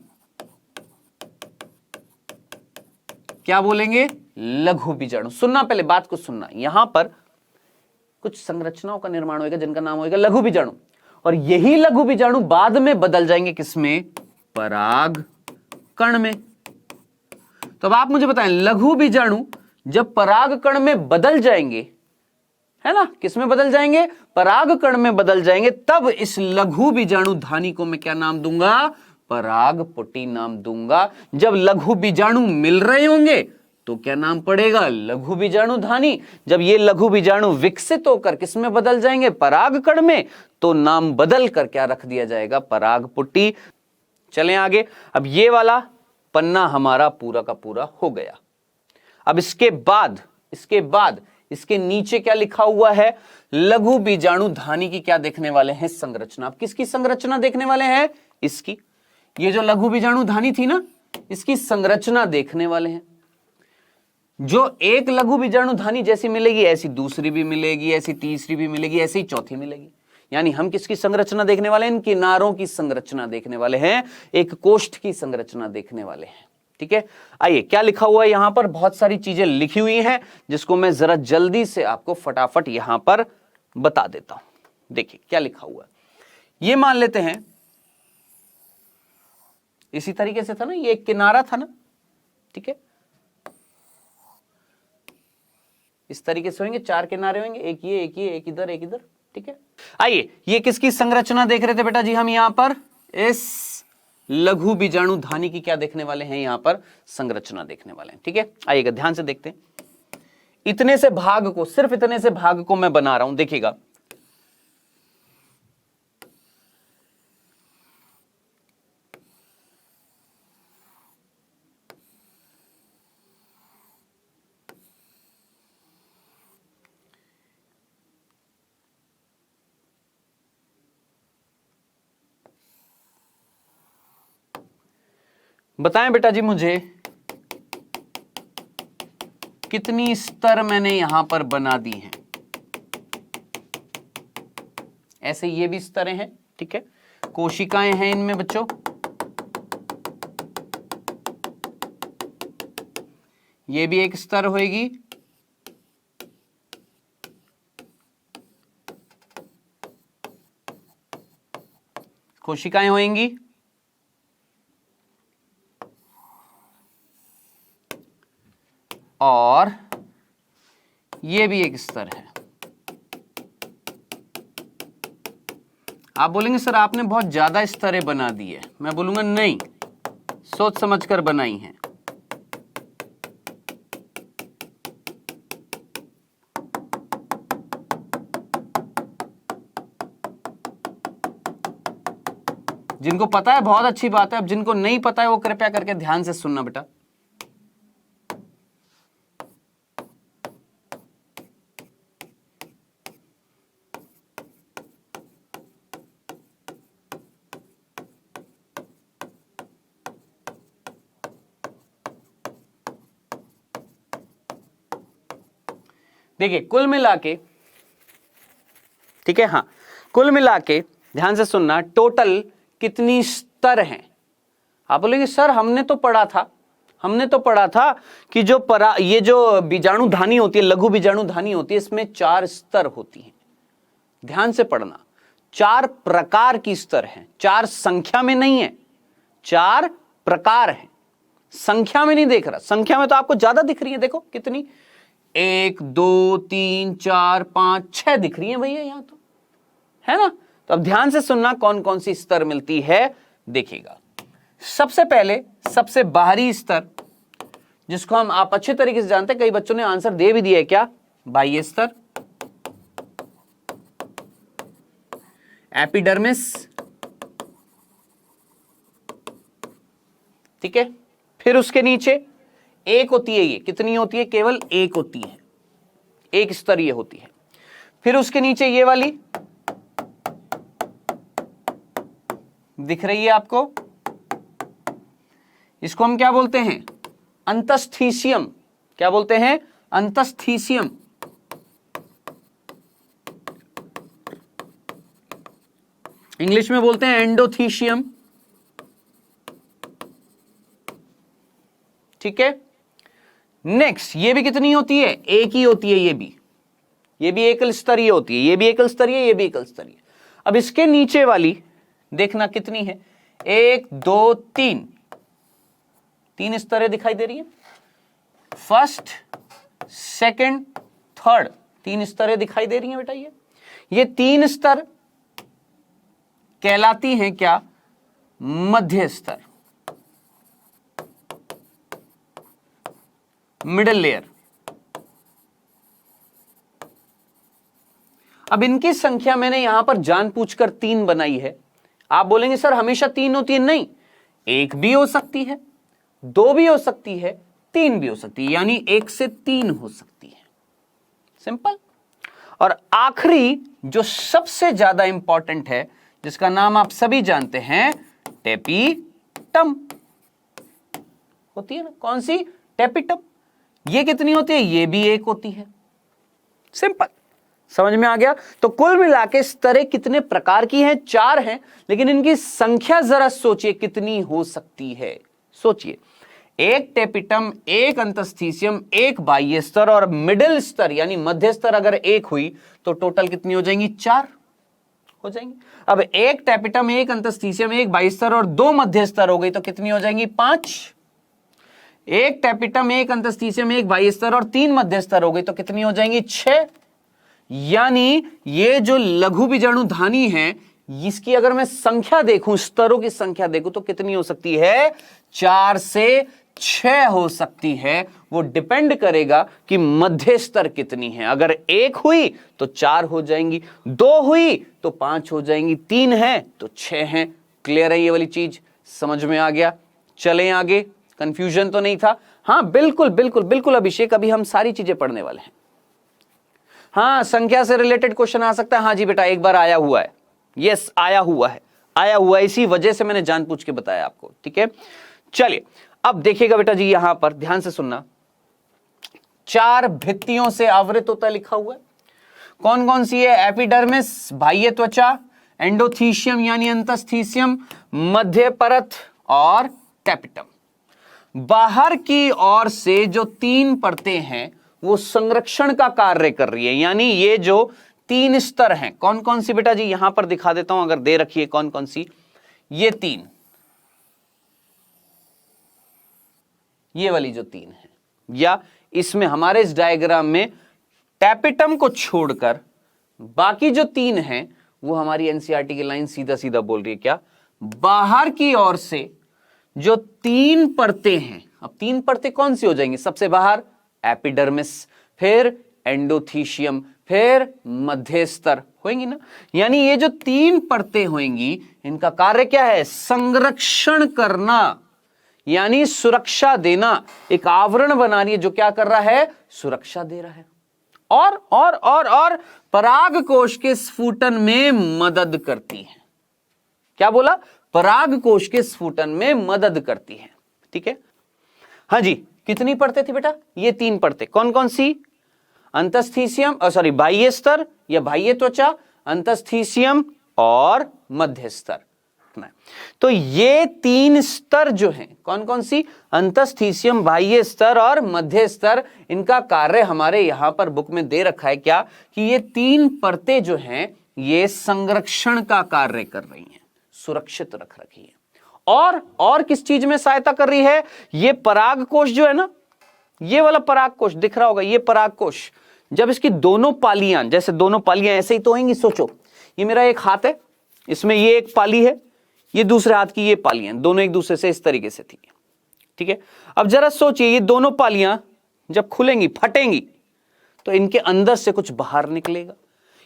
क्या बोलेंगे? लघु बीजाणु। सुनना, पहले बात को सुनना। यहां पर कुछ संरचनाओं का निर्माण होगा जिनका नाम होगा लघु बीजाणु, और यही लघु बीजाणु बाद में बदल जाएंगे किसमें? पराग कण में। तो अब आप मुझे बताएं, लघु बीजाणु जब पराग कण में बदल जाएंगे, है ना, किसमें बदल जाएंगे? पराग कण में बदल जाएंगे, तब इस लघु बीजाणु धानी को मैं क्या नाम दूंगा? परागपुटी नाम दूंगा। जब लघु बीजाणु मिल रहे होंगे तो क्या नाम पड़ेगा? लघु बीजाणु धानी। जब ये लघु बीजाणु विकसित होकर किसमें बदल जाएंगे? पराग कण में, तो नाम बदल कर क्या रख दिया जाएगा? परागपुटी। चलें आगे। अब ये वाला पन्ना हमारा पूरा का पूरा हो गया। अब इसके बाद इसके नीचे क्या लिखा हुआ है? लघु बीजाणु धानी की क्या देखने वाले हैं? संरचना। अब किसकी संरचना देखने वाले हैं? इसकी। ये जो लघु बीजाणु धानी थी ना, इसकी संरचना देखने वाले हैं। जो एक लघु बीजाणु धानी जैसी मिलेगी, ऐसी दूसरी भी मिलेगी, ऐसी तीसरी भी मिलेगी, ऐसी ही चौथी मिलेगी। यानी हम किसकी संरचना देखने वाले हैं? इन किनारों की संरचना देखने वाले हैं, एक कोष्ठ की संरचना देखने वाले हैं। ठीक है, आइए क्या लिखा हुआ है यहां पर? बहुत सारी चीजें लिखी हुई हैं जिसको मैं जरा जल्दी से आपको फटाफट यहां पर बता देता हूं। देखिए क्या लिखा हुआ है। ये मान लेते हैं, इसी तरीके से था ना, ये एक किनारा था ना, ठीक है, इस तरीके से होंगे, 4 किनारे होंगे, एक ये, एक ये, एक इधर, एक इधर। ठीक है, आइए ये किसकी संरचना देख रहे थे बेटा जी? हम यहां पर इस लघु बीजाणु धानी की क्या देखने वाले हैं? यहां पर संरचना देखने वाले हैं। ठीक है, आइएगा ध्यान से देखते हैं। इतने से भाग को, सिर्फ इतने से भाग को मैं बना रहा हूं, देखिएगा। बताएं बेटा जी मुझे, कितनी स्तर मैंने यहां पर बना दी हैं? ऐसे ये भी स्तरें हैं। ठीक है, कोशिकाएं हैं इनमें बच्चों, ये भी एक स्तर होएगी, कोशिकाएं होंगी, और ये भी एक स्तर है। आप बोलेंगे सर आपने बहुत ज्यादा स्तरें बना दी है। मैं बोलूंगा नहीं, सोच समझकर बनाई हैं। जिनको पता है बहुत अच्छी बात है, अब जिनको नहीं पता है वो कृपया करके ध्यान से सुनना बेटा। देखिए कुल मिला के, ठीक है, हाँ, कुल मिला के ध्यान से सुनना, टोटल कितनी स्तर हैं? आप बोलेंगे सर हमने तो पढ़ा था कि ये जो बीजाणु धानी होती है, लघु बीजाणु धानी होती है, इसमें 4 स्तर होती हैं। ध्यान से पढ़ना, 4 प्रकार की स्तर हैं, 4 संख्या में नहीं है, 4 प्रकार हैं। संख्या में नहीं देख रहा, संख्या में तो आपको ज्यादा दिख रही है, देखो कितनी, 1 2 3 4 5 6 दिख रही है भैया यहां तो, है ना। तो अब ध्यान से सुनना कौन कौन सी स्तर मिलती है, देखिएगा। सबसे पहले सबसे बाहरी स्तर, जिसको हम आप अच्छे तरीके से जानते हैं, कई बच्चों ने आंसर दे भी दिया है, क्या? बाह्य स्तर, एपिडर्मिस। ठीक है, फिर उसके नीचे एक होती है, ये कितनी होती है? केवल एक होती है, एक स्तरीय होती है। फिर उसके नीचे ये वाली दिख रही है आपको, इसको हम क्या बोलते हैं? अंतस्थीसियम। क्या बोलते हैं? अंतस्थीसियम। इंग्लिश में बोलते हैं एंडोथीसियम। ठीक है, नेक्स्ट ये भी कितनी होती है, एक ही होती है, ये भी एकल स्तरीय होती है, ये भी एकल स्तरीय, ये भी एकल स्तरीय। अब इसके नीचे वाली देखना कितनी है, 1 2 3, 3 स्तरें दिखाई दे रही है, फर्स्ट सेकंड थर्ड, 3 स्तरें दिखाई दे रही हैं बेटा। ये 3 स्तर कहलाती हैं क्या, मध्य स्तर, मिडिल लेयर। अब इनकी संख्या मैंने यहां पर जानबूझकर 3 बनाई है। आप बोलेंगे सर हमेशा 3 होती है, नहीं, 1 भी हो सकती है, 2 भी हो सकती है, 3 भी हो सकती है, यानी 1 से 3 हो सकती है, सिंपल। और आखिरी जो सबसे ज्यादा इंपॉर्टेंट है, जिसका नाम आप सभी जानते हैं, टेपिटम होती है ना, कौन सी, टेपिटम। ये कितनी होती है, ये भी 1 होती है, सिंपल, समझ में आ गया। तो कुल मिला के स्तरें कितने प्रकार की हैं, 4 हैं, लेकिन इनकी संख्या जरा सोचिए कितनी हो सकती है, सोचिए। 1 टेपिटम, 1 अंतस्थीसियम, 1 बाह्य स्तर और मिडिल स्तर यानी मध्य स्तर अगर 1 हुई तो टोटल कितनी हो जाएंगी, 4 हो जाएंगी। अब 1 टेपिटम, 1 अंतस्थीसियम, 1 बाह्य स्तर और 2 मध्य स्तर हो गई तो कितनी हो जाएंगी, 5। 1 टेपिटम, 1 अंतस्थीसियम, 1 बाह्य स्तर और 3 मध्य स्तर हो गई तो कितनी हो जाएंगी, 6। यानी ये जो लघु बीजाणुधानी है, इसकी अगर मैं संख्या देखूं, स्तरों की संख्या देखूं तो कितनी हो सकती है, 4 से 6 हो सकती है। वो डिपेंड करेगा कि मध्य स्तर कितनी है। अगर 1 हुई तो 4 हो जाएंगी, 2 हुई तो 5 हो जाएंगी, 3 है तो 6 हैं। क्लियर है ये वाली चीज, समझ में आ गया। चलें आगे, कंफ्यूजन तो नहीं था। हाँ बिल्कुल बिल्कुल बिल्कुल अभिषेक, अभी हम सारी चीजें पढ़ने वाले हैं। हाँ, संख्या से रिलेटेड क्वेश्चन आ सकता है। हाँ जी बेटा, एक बार आया हुआ है, यस आया हुआ है, इसी वजह से मैंने जानबूझ के बताया आपको, ठीक है। चलिए अब देखिएगा बेटा जी, यहां पर ध्यान से सुनना, 4 भित्तियों से आवृत होता लिखा हुआ है। कौन कौन सी है, एपिडर्मिस बाह्य त्वचा, एंडोथीशियम यानी अंतस्थीसियम, मध्य परत और टेपिटम। बाहर की ओर से जो 3 परतें हैं वो संरक्षण का कार्य कर रही है, यानी ये जो 3 स्तर हैं, कौन कौन सी बेटा जी, यहां पर दिखा देता हूं अगर दे रखी है कौन कौन सी, ये 3, ये वाली जो 3 है, या इसमें हमारे इस डायग्राम में टेपिटम को छोड़कर बाकी जो 3 हैं वो हमारी एनसीईआरटी की लाइन सीधा सीधा बोल रही है क्या, बाहर की ओर से जो 3 परतें हैं। अब 3 परतें कौन सी हो जाएंगी, सबसे बाहर एपिडर्मिस, फिर एंडोथीशियम, फिर मध्य स्तर होंगी ना। यानी ये जो 3 परतें होंगी, इनका कार्य क्या है, संरक्षण करना, यानी सुरक्षा देना। एक आवरण बना रही है जो क्या कर रहा है, सुरक्षा दे रहा है। और पराग कोश के स्फुटन में मदद करती है। क्या बोला, पराग कोश के स्फुटन में मदद करती है, ठीक है। हाँ जी, कितनी परतें थी बेटा, ये 3 परतें, कौन कौन सी, अंतस्थीसियम बाह्य स्तर या बाह्य त्वचा, अंतस्थीसियम और मध्य स्तर। तो ये 3 स्तर जो हैं, कौन कौन सी, अंतस्थीसियम, बाह्य स्तर और मध्य स्तर, इनका कार्य हमारे यहां पर बुक में दे रखा है क्या, कि ये 3 परतें जो हैं ये संरक्षण का कार्य कर रही हैं, सुरक्षित रख रखी है। और किस चीज में सहायता कर रही है, ये पराग कोश जो है ना, ये वाला पराग कोश दिख रहा होगा, ये पराग कोश, जब इसकी दोनों पालियां, जैसे दोनों पालियां ऐसे ही तो होंगी, सोचो ये मेरा एक हाथ है, इसमें ये एक पाली है, ये दूसरे हाथ की ये पालियां, दोनों एक दूसरे से इस तरीके से थी, ठीक है। अब जरा सोचिए, ये दोनों पालियां जब खुलेंगी, फटेंगी, तो इनके अंदर से कुछ बाहर निकलेगा।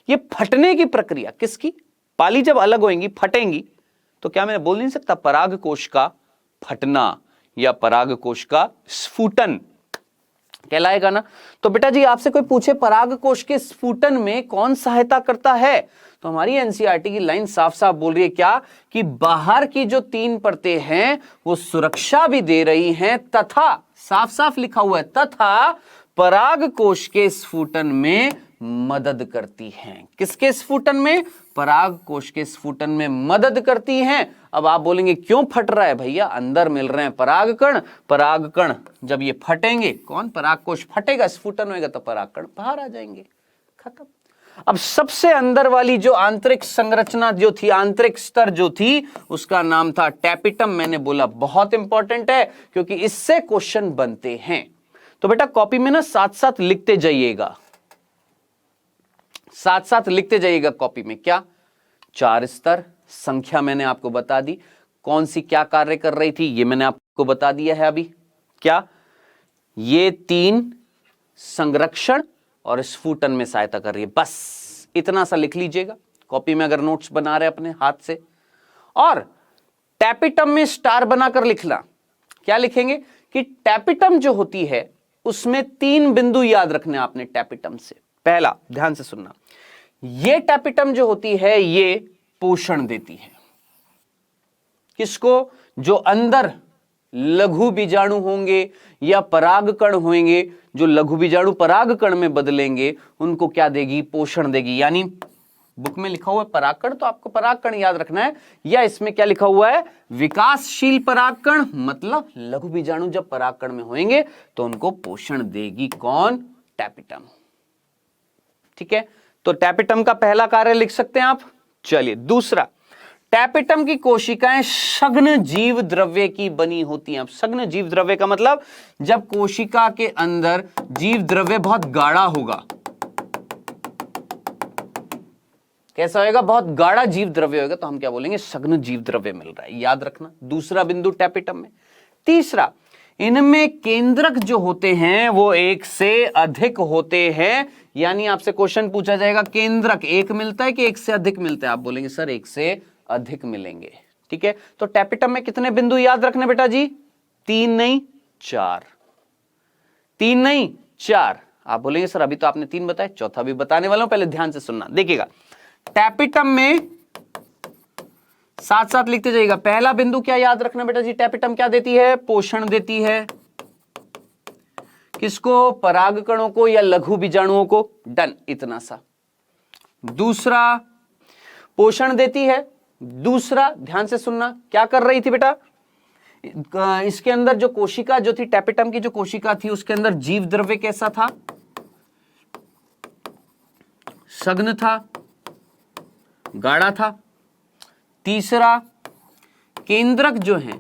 ये फटने की प्रक्रिया किसकी, पाली जब अलग होंगी, फटेंगी, तो क्या मैं बोल नहीं सकता पराग कोश का फटना या पराग कोश का स्फुटन कहलाएगा ना। तो बेटा जी आपसे कोई पूछे पराग कोश के स्फुटन में कौन सहायता करता है, तो हमारी एनसीईआरटी की लाइन साफ साफ बोल रही है क्या, कि बाहर की जो 3 परतें हैं वो सुरक्षा भी दे रही हैं, तथा साफ साफ लिखा हुआ है, तथा पराग कोश के स्फुटन में मदद करती हैं। किसके स्फुटन में, पराग कोश के स्फुटन में मदद करती हैं। अब आप बोलेंगे क्यों फट रहा है भैया, अंदर मिल रहे हैं परागकण, परागकण जब ये फटेंगे, कौन पराग कोश फटेगा, स्फुटन होगा तो परागकण बाहर आ जाएंगे, खत्म। अब सबसे अंदर वाली जो आंतरिक संरचना जो थी, आंतरिक स्तर जो थी, उसका नाम था टैपिटम। मैंने बोला बहुत इंपॉर्टेंट है क्योंकि इससे क्वेश्चन बनते हैं। तो बेटा कॉपी में ना साथ साथ लिखते जाइएगा, साथ साथ लिखते जाइएगा कॉपी में। क्या 4 स्तर, संख्या मैंने आपको बता दी, कौन सी क्या कार्य कर रही थी ये मैंने आपको बता दिया है अभी। क्या ये 3 संरक्षण और स्फुटन में सहायता कर रही है, बस इतना सा लिख लीजिएगा कॉपी में अगर नोट्स बना रहे अपने हाथ से। और टैपिटम में स्टार बनाकर लिखना। क्या लिखेंगे कि टैपिटम जो होती है उसमें 3 बिंदु याद रखने आपने टैपिटम से। पहला, ध्यान से सुनना, ये टैपिटम जो होती है ये पोषण देती है किसको, जो अंदर लघु बीजाणु होंगे या परागकण होंगे, जो लघु बीजाणु परागकण में बदलेंगे उनको क्या देगी, पोषण देगी। यानी बुक में लिखा हुआ है परागकण, तो आपको परागकण याद रखना है, या इसमें क्या लिखा हुआ है विकासशील परागकण, मतलब लघु बीजाणु जब परागकण में होंगे तो उनको पोषण देगी कौन, टैपिटम। ठीक है, तो टैपिटम का पहला कार्य लिख सकते हैं आप। चलिए दूसरा, टैपिटम की कोशिकाएं सघन जीव द्रव्य की बनी होती हैं। अब सघन जीव द्रव्य का मतलब जब कोशिका के अंदर जीव द्रव्य बहुत गाढ़ा होगा, कैसा होगा, बहुत गाढ़ा जीव द्रव्य होगा, तो हम क्या बोलेंगे, सघन जीव द्रव्य मिल रहा है, याद रखना। दूसरा बिंदु टैपिटम में। तीसरा, इनमें केंद्रक जो होते हैं वो 1 से अधिक होते हैं। यानी आपसे क्वेश्चन पूछा जाएगा केंद्रक एक मिलता है कि 1 से अधिक मिलता है, आप बोलेंगे सर 1 से अधिक मिलेंगे। ठीक है, तो टैपिटम में कितने बिंदु याद रखने बेटा जी, 3 नहीं 4, 3 नहीं 4। आप बोलेंगे सर अभी तो आपने 3 बताए, चौथा भी बताने वाला हूं, पहले ध्यान से सुनना। देखिएगा टैपिटम में साथ साथ लिखते जाइएगा। पहला बिंदु क्या याद रखना बेटा जी, टैपिटम क्या देती है, पोषण देती है। किसको, परागकणों को या लघु बीजाणुओं को, डन, इतना सा। दूसरा, पोषण देती है। दूसरा, ध्यान से सुनना, क्या कर रही थी बेटा, इसके अंदर जो कोशिका जो थी, टैपिटम की जो कोशिका थी उसके अंदर जीव द्रव्य कैसा था, सघन था, गाढ़ा था। तीसरा, केंद्रक जो है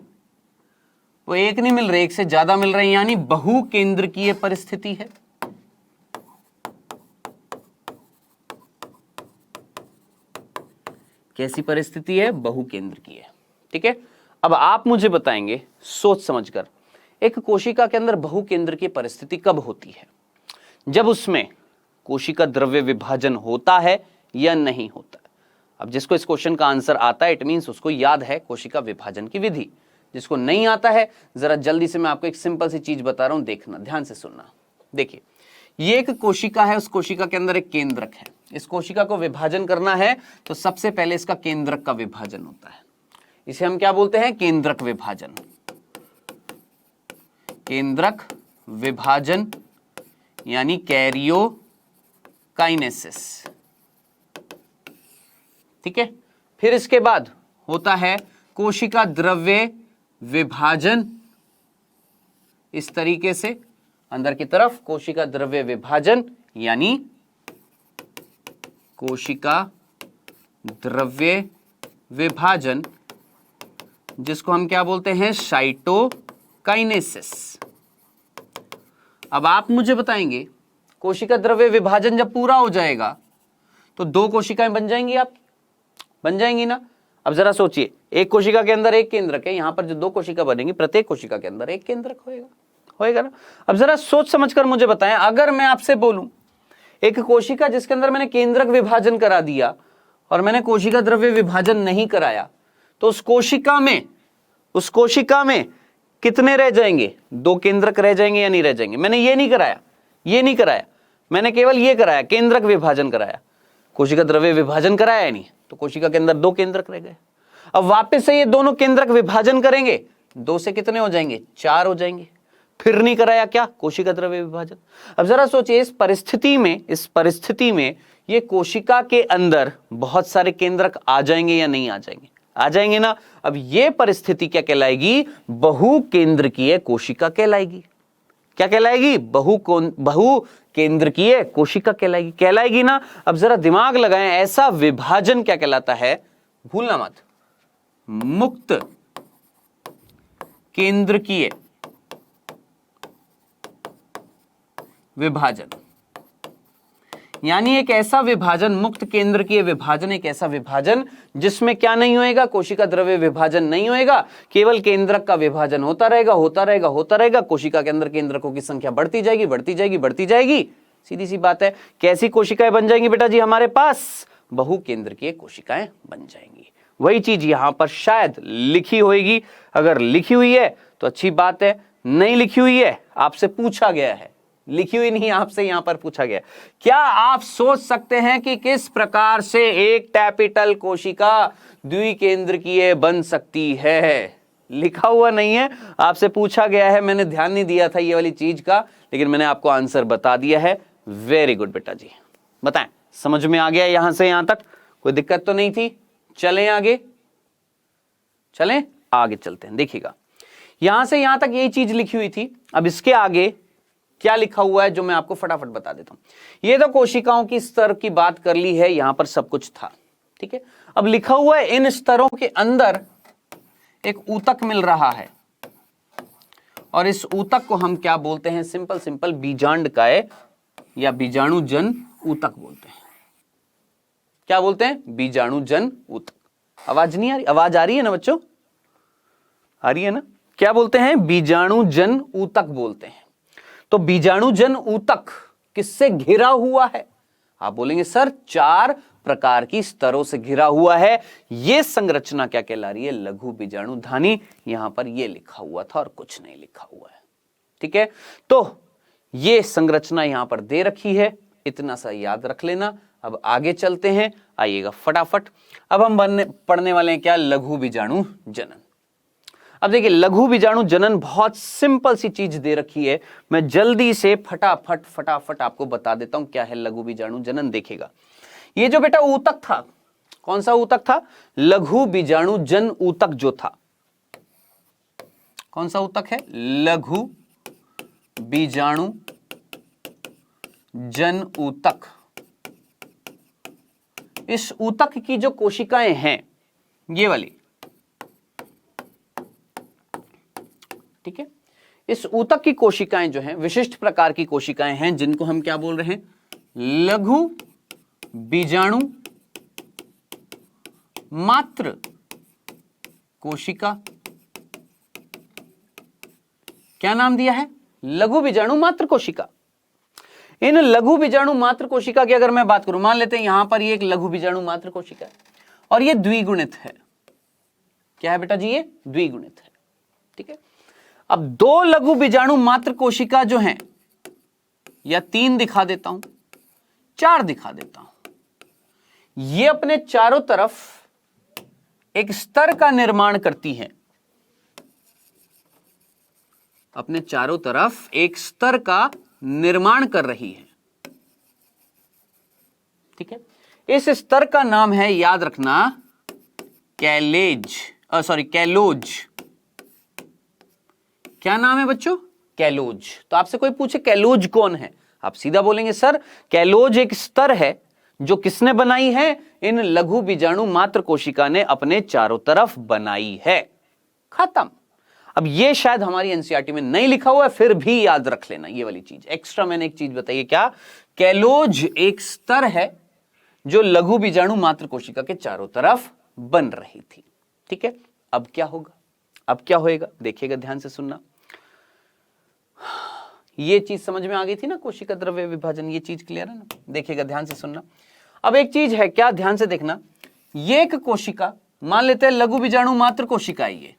वो 1 नहीं मिल रहे, 1 से ज्यादा मिल रहे हैं, यानी बहुकेंद्रकीय परिस्थिति है। कैसी परिस्थिति है, बहुकेंद्रकीय। ठीक है, अब आप मुझे बताएंगे सोच समझकर, एक कोशिका के अंदर बहुकेंद्रकीय परिस्थिति कब होती है, जब उसमें कोशिका द्रव्य विभाजन होता है या नहीं होता है। अब जिसको इस क्वेश्चन का आंसर आता है इट मींस उसको याद है कोशिका विभाजन की विधि। जिसको नहीं आता है जरा जल्दी से मैं आपको एक सिंपल सी चीज बता रहा हूं, देखना, ध्यान से सुनना। देखिए ये एक कोशिका है, उस कोशिका के अंदर एक केंद्रक है। इस कोशिका को विभाजन करना है तो सबसे पहले इसका केंद्रक का विभाजन होता है। इसे हम क्या बोलते हैं, केंद्रक विभाजन। केंद्रक विभाजन यानी कैरियोकाइनेसिस। ठीक है, फिर इसके बाद होता है कोशिका द्रव्य विभाजन। इस तरीके से अंदर की तरफ कोशिका द्रव्य विभाजन यानी कोशिका द्रव्य विभाजन, जिसको हम क्या बोलते हैं, साइटोकाइनेसिस। अब आप मुझे बताएंगे कोशिका द्रव्य विभाजन जब पूरा हो जाएगा तो 2 कोशिकाएं बन जाएंगी, आप बन जाएंगी ना। अब जरा सोचिए, एक कोशिका के अंदर एक केंद्रक है, यहां पर जो 2 कोशिका बनेंगी प्रत्येक कोशिका के अंदर एक केंद्रक होएगा ना। अब जरा सोच समझकर मुझे बताएं, अगर मैं आपसे बोलूं एक कोशिका जिसके अंदर मैंने केंद्रक विभाजन करा दिया और मैंने कोशिका द्रव्य विभाजन नहीं कराया, तो उस कोशिका में कितने रह जाएंगे, 2 केंद्रक रह जाएंगे या नहीं रह जाएंगे। मैंने ये नहीं कराया, मैंने केवल ये कराया, केंद्रक विभाजन कराया, कोशिका द्रव्य विभाजन कराया नहीं, तो कोशिका के अंदर 2 केंद्रक रह गए। अब वापस से ये दोनों केंद्रक विभाजन करेंगे, 2 से कितने हो जाएंगे, 4 हो जाएंगे। फिर नहीं कराया क्या, कोशिका द्रव्य विभाजन। अब जरा सोचिए, इस परिस्थिति में ये कोशिका के अंदर बहुत सारे केंद्रक आ जाएंगे या नहीं आ जाएंगे? आ जाएंगे ना। अब ये परिस्थिति क्या कहलाएगी? बहुकेंद्रकीय कोशिका कहलाएगी। क्या कहलाएगी? बहुकेंद्रकीय कोशिका कहलाएगी ना। अब जरा दिमाग लगाएं, ऐसा विभाजन क्या कहलाता है? भूलना मत, मुक्त केंद्रकीय विभाजन। यानी एक ऐसा विभाजन, मुक्त केंद्रकीय विभाजन, एक ऐसा विभाजन जिसमें क्या नहीं होएगा? कोशिका द्रव्य विभाजन नहीं होएगा, केवल केंद्रक का विभाजन होता रहेगा। कोशिका के अंदर केंद्रकों की संख्या बढ़ती जाएगी। सीधी सी बात है। कैसी कोशिकाएं बन जाएंगी बेटा जी हमारे पास? बहुकेंद्रकीय कोशिकाएं बन जाएंगी। वही चीज यहां पर शायद लिखी होगी। अगर लिखी हुई है तो अच्छी बात है, नहीं लिखी हुई है, आपसे पूछा गया है। लिखी हुई नहीं, आपसे यहां पर पूछा गया। क्या आप सोच सकते हैं कि किस प्रकार से एक टैपिटल कोशिका द्विकेंद्रकीय बन सकती है? लिखा हुआ नहीं है, आपसे पूछा गया है। मैंने ध्यान नहीं दिया था ये वाली चीज का, लेकिन मैंने आपको आंसर बता दिया है। वेरी गुड बेटा जी। बताएं, समझ में आ गया यहां से यहां तक? कोई दिक्कत तो नहीं थी? चलें आगे, चलें आगे चलते हैं। देखिएगा, यहां से यहां तक यही चीज लिखी हुई थी। अब इसके आगे क्या लिखा हुआ है जो मैं आपको फटाफट बता देता हूं। ये तो कोशिकाओं की स्तर की बात कर ली है, यहां पर सब कुछ था, ठीक है। अब लिखा हुआ है इन स्तरों के अंदर एक ऊतक मिल रहा है, और इस ऊतक को हम क्या बोलते हैं? सिंपल बीजांडकाय या बीजाणुजन ऊतक बोलते हैं। क्या बोलते हैं? बीजाणुजन ऊतक। आवाज नहीं आ रही? आवाज आ रही है ना बच्चों? आ रही है ना? क्या बोलते हैं? बीजाणुजन ऊतक बोलते हैं। तो बीजाणुजन ऊतक किससे घिरा हुआ है? आप बोलेंगे सर 4 प्रकार की स्तरों से घिरा हुआ है। यह संरचना क्या कहला रही है? लघु बीजाणुधानी। यहां पर यह लिखा हुआ था और कुछ नहीं लिखा हुआ है, ठीक है। तो यह संरचना यहां पर दे रखी है, इतना सा याद रख लेना। अब आगे चलते हैं, आइएगा फटाफट। अब हम पढ़ने वाले हैं क्या? लघु बीजाणु जनन। अब देखिए, लघु बीजाणु जनन बहुत सिंपल सी चीज दे रखी है। मैं जल्दी से फटाफट आपको बता देता हूं क्या है लघु बीजाणु जनन। देखिएगा, ये जो बेटा ऊतक था, कौन सा ऊतक था? लघु बीजाणु जन ऊतक जो था। कौन सा ऊतक है? लघु बीजाणु जन ऊतक। इस ऊतक की जो कोशिकाएं हैं, ये वाली, ठीक है। इस ऊतक की कोशिकाएं जो हैं, विशिष्ट प्रकार की कोशिकाएं हैं, जिनको हम क्या बोल रहे हैं? लघु बीजाणु मात्र कोशिका। क्या नाम दिया है? लघु बीजाणु मात्र कोशिका। इन लघु बीजाणु मात्र कोशिका की अगर मैं बात करूं, मान लेते हैं यहां पर ये एक लघु बीजाणु मात्र कोशिका है और ये द्विगुणित है। क्या है बेटा जी? ये द्विगुणित है, ठीक है। अब 2 लघु बीजाणु मात्र कोशिका जो हैं, या 3 दिखा देता हूं, 4 दिखा देता हूं, ये अपने चारों तरफ एक स्तर का निर्माण करती हैं। अपने चारों तरफ एक स्तर का निर्माण कर रही है, ठीक है। इस स्तर का नाम है, याद रखना, कैलोज। क्या नाम है बच्चों? कैलोज। तो आपसे कोई पूछे कैलोज कौन है, आप सीधा बोलेंगे सर कैलोज एक स्तर है जो किसने बनाई है? इन लघु बीजाणु मात्र कोशिका ने अपने चारों तरफ बनाई है। खत्म। अब ये शायद हमारी एनसीईआरटी में नहीं लिखा हुआ है, फिर भी याद रख लेना ये वाली चीज। एक्स्ट्रा मैंने एक चीज बताई है, क्या? कैलोज एक स्तर है जो लघु बीजाणु मात्र कोशिका के चारों तरफ बन रही थी, ठीक है। अब क्या होगा? अब क्या होएगा? देखिएगा, ध्यान से सुनना। ये चीज समझ में आ गई थी ना, कोशिका द्रव्य विभाजन, ये चीज क्लियर है ना? देखिएगा, ध्यान से सुनना। अब एक चीज है, क्या? ध्यान से देखना। ये एक कोशिका, मान लेते हैं लघु बीजाणु मात्र कोशिका है ये।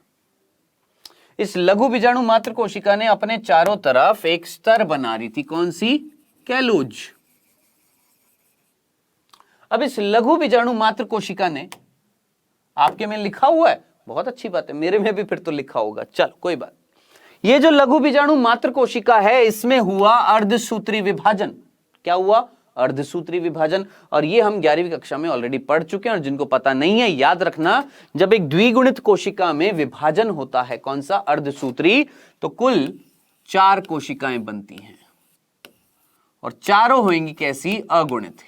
इस लघु बीजाणु मात्र कोशिका ने अपने चारों तरफ एक स्तर बना रही थी, कौन सी? कैलोज। अब इस लघु बीजाणु मात्र कोशिका ने, आपके में लिखा हुआ है, बहुत अच्छी बात है, मेरे में भी फिर तो लिखा होगा, चल कोई बात। ये जो लघु बीजाणु मात्र कोशिका है, इसमें हुआ अर्धसूत्री विभाजन। क्या हुआ? अर्धसूत्री विभाजन। और ये हम 11वीं कक्षा में ऑलरेडी पढ़ चुके हैं, और जिनको पता नहीं है याद रखना, जब एक द्विगुणित कोशिका में विभाजन होता है कौन सा, अर्धसूत्री, तो कुल 4 कोशिकाएं बनती हैं, और चारों होंगी कैसी, अगुणित,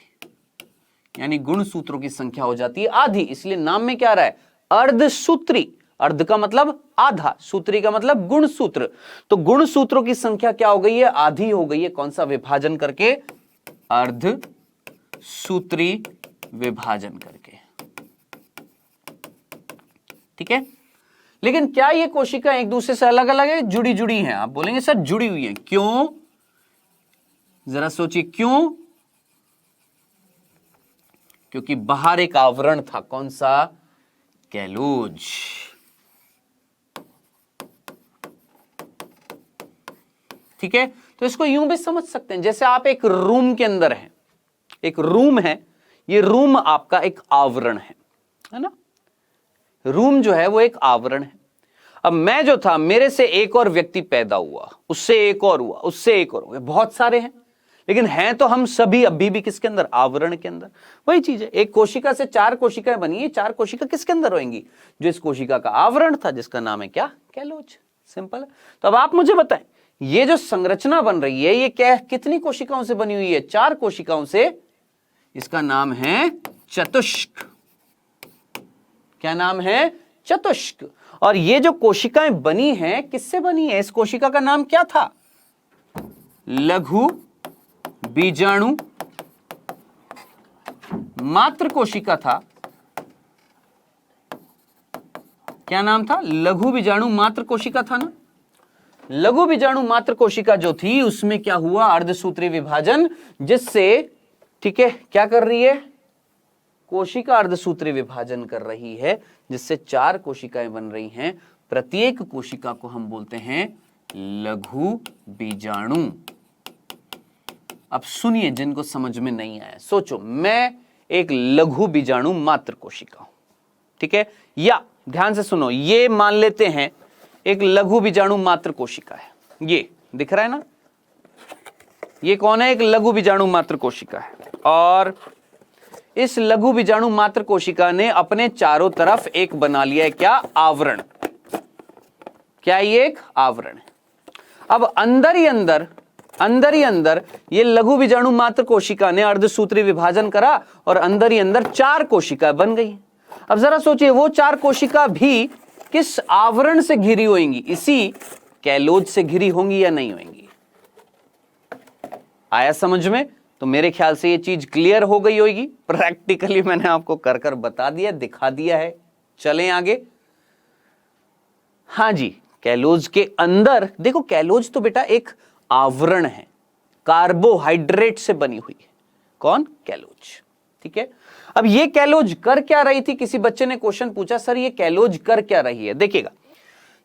यानी गुण सूत्रों की संख्या हो जाती है आधी, इसलिए नाम में क्या आ रहा है, अर्धसूत्री। अर्ध का मतलब आधा, सूत्री का मतलब गुण सूत्र, तो गुण सूत्रों की संख्या क्या हो गई है, आधी हो गई है, कौन सा, विभाजन करके, अर्धसूत्री विभाजन करके। ठीक है, लेकिन क्या ये कोशिका एक दूसरे से अलग अलग है, जुड़ी जुड़ी हैं? आप बोलेंगे सर जुड़ी हुई है, क्यों, जरा सोचिए क्यों, क्योंकि बाहर एक आवरण था, कौन सा, कैलोज। ठीक है, तो इसको यूं भी समझ सकते हैं, जैसे आप एक रूम के अंदर हैं, एक रूम है, ये रूम आपका एक आवरण है ना, रूम जो है वो एक आवरण है। अब मैं जो था, मेरे से एक और व्यक्ति पैदा हुआ, उससे एक और हुआ, उससे एक और हुआ, बहुत सारे हैं, लेकिन हैं तो हम सभी अभी भी किसके अंदर, आवरण के अंदर। वही चीज है, एक कोशिका से 4 कोशिकाएं बनी है, 4 कोशिका किसके अंदर होंगी, जो इस कोशिका का आवरण था, जिसका नाम है क्या, कैलोज। सिंपल है। तो अब आप मुझे बताएं, ये जो संरचना बन रही है, ये क्या, कितनी कोशिकाओं से बनी हुई है, 4 कोशिकाओं से, इसका नाम है चतुष्क। क्या नाम है, चतुष्क। और ये जो कोशिकाएं बनी हैं, किससे बनी है, इस कोशिका का नाम क्या था, लघु बीजाणु मात्र कोशिका था। क्या नाम था, लघु बीजाणु मात्र कोशिका था ना। लघु बीजाणु मात्र कोशिका जो थी, उसमें क्या हुआ, अर्धसूत्री विभाजन, जिससे, ठीक है, क्या कर रही है, कोशिका अर्धसूत्री विभाजन कर रही है, जिससे 4 कोशिकाएं बन रही हैं। प्रत्येक कोशिका को हम बोलते हैं लघु बीजाणु। अब सुनिए, जिनको समझ में नहीं आया, सोचो, मैं एक लघु बीजाणु मात्र कोशिका हूं, ठीक है, या ध्यान से सुनो, ये मान लेते हैं एक लघु बीजाणु मात्र कोशिका है, ये दिख रहा है ना, ये कौन है, एक लघु बीजाणु मात्र कोशिका है, और इस लघु बीजाणु मात्र कोशिका ने अपने चारों तरफ एक बना लिया है, क्या, आवरण। क्या ये एक आवरण है। अब अंदर ही अंदर ये लघु बीजाणु मात्र कोशिका ने अर्धसूत्री विभाजन करा, और अंदर ही अंदर 4 कोशिका बन गई। अब जरा सोचिए, वो 4 कोशिका भी किस आवरण से घिरी होंगी, इसी कैलोज से घिरी होंगी या नहीं होंगी। आया समझ में? तो मेरे ख्याल से ये चीज क्लियर हो गई होगी, प्रैक्टिकली मैंने आपको कर कर बता दिया, दिखा दिया है। चलें आगे। हाँ जी, कैलोज के अंदर देखो, कैलोज तो बेटा एक आवरण है, कार्बोहाइड्रेट से बनी हुई है। कौन, कैलोज। ठीक है, अब ये कैलोज कर क्या रही थी, किसी बच्चे ने क्वेश्चन पूछा, सर ये कैलोज कर क्या रही है। देखिएगा,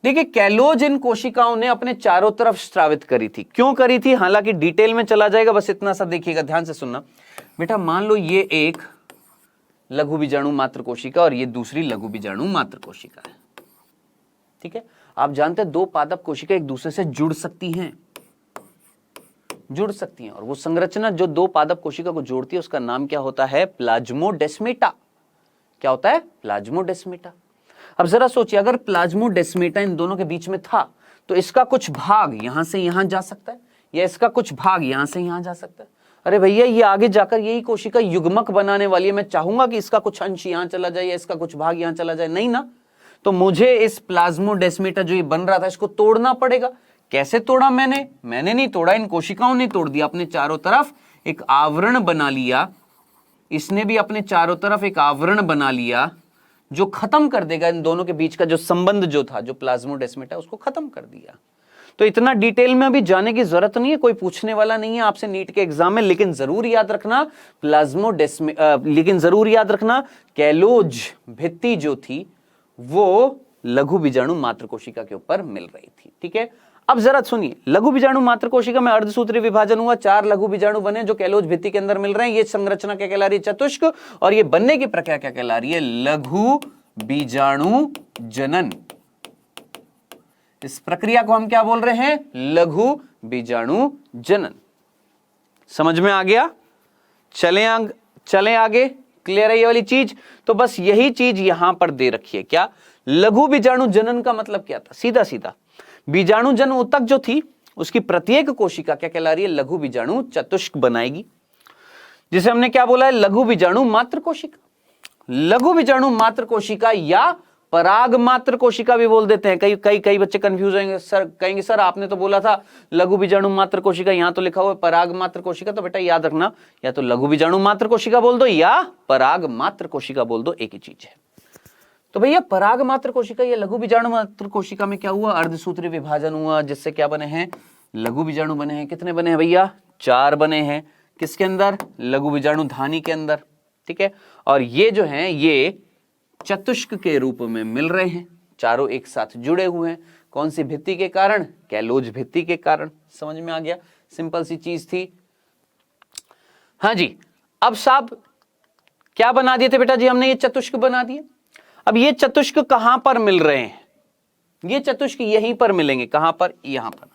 देखिए कैलोज इन कोशिकाओं ने अपने चारों तरफ स्रावित करी थी। क्यों करी थी, हालांकि डिटेल में चला जाएगा, बस इतना सा देखिएगा, ध्यान से सुनना बेटा। मान लो ये एक लघु बीजाणु मात्र कोशिका और ये दूसरी लघु बीजाणु मात्र कोशिका है। ठीक है, आप जानते हैं 2 पादप कोशिका एक दूसरे से जुड़ सकती हैं, और वो संरचना जो 2 पादप कोशिका को जोड़ती है उसका नाम क्या होता है, प्लाज्मोडेस्मेटा। क्या होता है, प्लाज्मोडेस्मेटा। अब जरा सोचिए, अगर प्लाज्मोडेस्मेटा इन दोनों के बीच में था तो इसका कुछ भाग यहां से यहां जा सकता है, या इसका कुछ भाग यहां से यहां जा सकता है। अरे भैया, ये आगे जाकर यही कोशिका युग्मक बनाने वाली है, मैं चाहूंगा कि इसका कुछ अंश यहां चला जाए या इसका कुछ भाग यहां चला जाए, नहीं ना। तो मुझे इस प्लाज्मोडेस्मेटा जो ये बन रहा था इसको तोड़ना पड़ेगा। कैसे तोड़ा मैंने नहीं तोड़ा, इन कोशिकाओं ने तोड़ दिया, अपने चारों तरफ एक आवरण बना लिया। इसने भी अपने चारों तरफ एक आवरण बना लिया जो खत्म कर देगा इन दोनों के बीच का जो संबंध जो था, जो प्लाज्मोडेस्मेटा, उसको खत्म कर दिया। तो इतना डिटेल में अभी जाने की जरूरत नहीं है, कोई पूछने वाला नहीं है आपसे नीट के एग्जाम में। लेकिन जरूर याद रखना कैलोज भित्ति जो थी वो लघु बीजाणु मात्र कोशिका के ऊपर मिल रही थी। ठीक है, अब जरा सुनिए, लघु बीजाणु मात्र कोशिका में अर्धसूत्री विभाजन हुआ, 4 लघु बीजाणु बने जो कैलोज भित्ति के अंदर मिल रहे हैं। ये संरचना क्या कहला रही है, चतुष्क, और ये बनने की प्रक्रिया क्या कहला रही है, लघु बीजाणु जनन। इस प्रक्रिया को हम क्या बोल रहे हैं, लघु बीजाणु जनन। समझ में आ गया? चलें आगे। क्लियर है ये वाली चीज? तो बस यही चीज यहां पर दे रखी है। क्या? लघु बीजाणु जनन का मतलब क्या था? सीधा सीधा बीजाणु जन्म ऊतक जो थी उसकी प्रत्येक कोशिका क्या कहला रही है? लघु बीजाणु चतुष्क बनाएगी, जिसे हमने क्या बोला है? लघु बीजाणु मात्र कोशिका। लघु बीजाणु मात्र कोशिका या पराग मात्र कोशिका भी बोल देते हैं। कई बच्चे कंफ्यूज होंगे, सर कहेंगे सर आपने तो बोला था लघु बीजाणु मात्र कोशिका, यहां तो लिखा हुआ है पराग मात्र कोशिका। तो बेटा याद रखना, या तो लघु बीजाणु मात्र कोशिका बोल दो या पराग मात्र कोशिका बोल दो, एक ही चीज है। तो भैया पराग मात्र कोशिका या लघु बीजाणु मात्र कोशिका में क्या हुआ? अर्धसूत्री विभाजन हुआ, जिससे क्या बने हैं? लघु बीजाणु बने हैं। कितने बने हैं भैया? 4 बने हैं। किसके अंदर? लघु बीजाणु धानी के अंदर। ठीक है, और ये जो हैं ये चतुष्क के रूप में मिल रहे हैं, चारों एक साथ जुड़े हुए हैं। कौन सी भित्ति के कारण? कैलोज भित्ति के कारण। समझ में आ गया? सिंपल सी चीज थी। हाँ जी, अब साहब क्या बना दिए थे बेटा जी हमने? ये चतुष्क बना दिए। अब ये चतुष्क कहां पर मिल रहे हैं? ये चतुष्क यहीं पर मिलेंगे। कहां पर? यहां पर।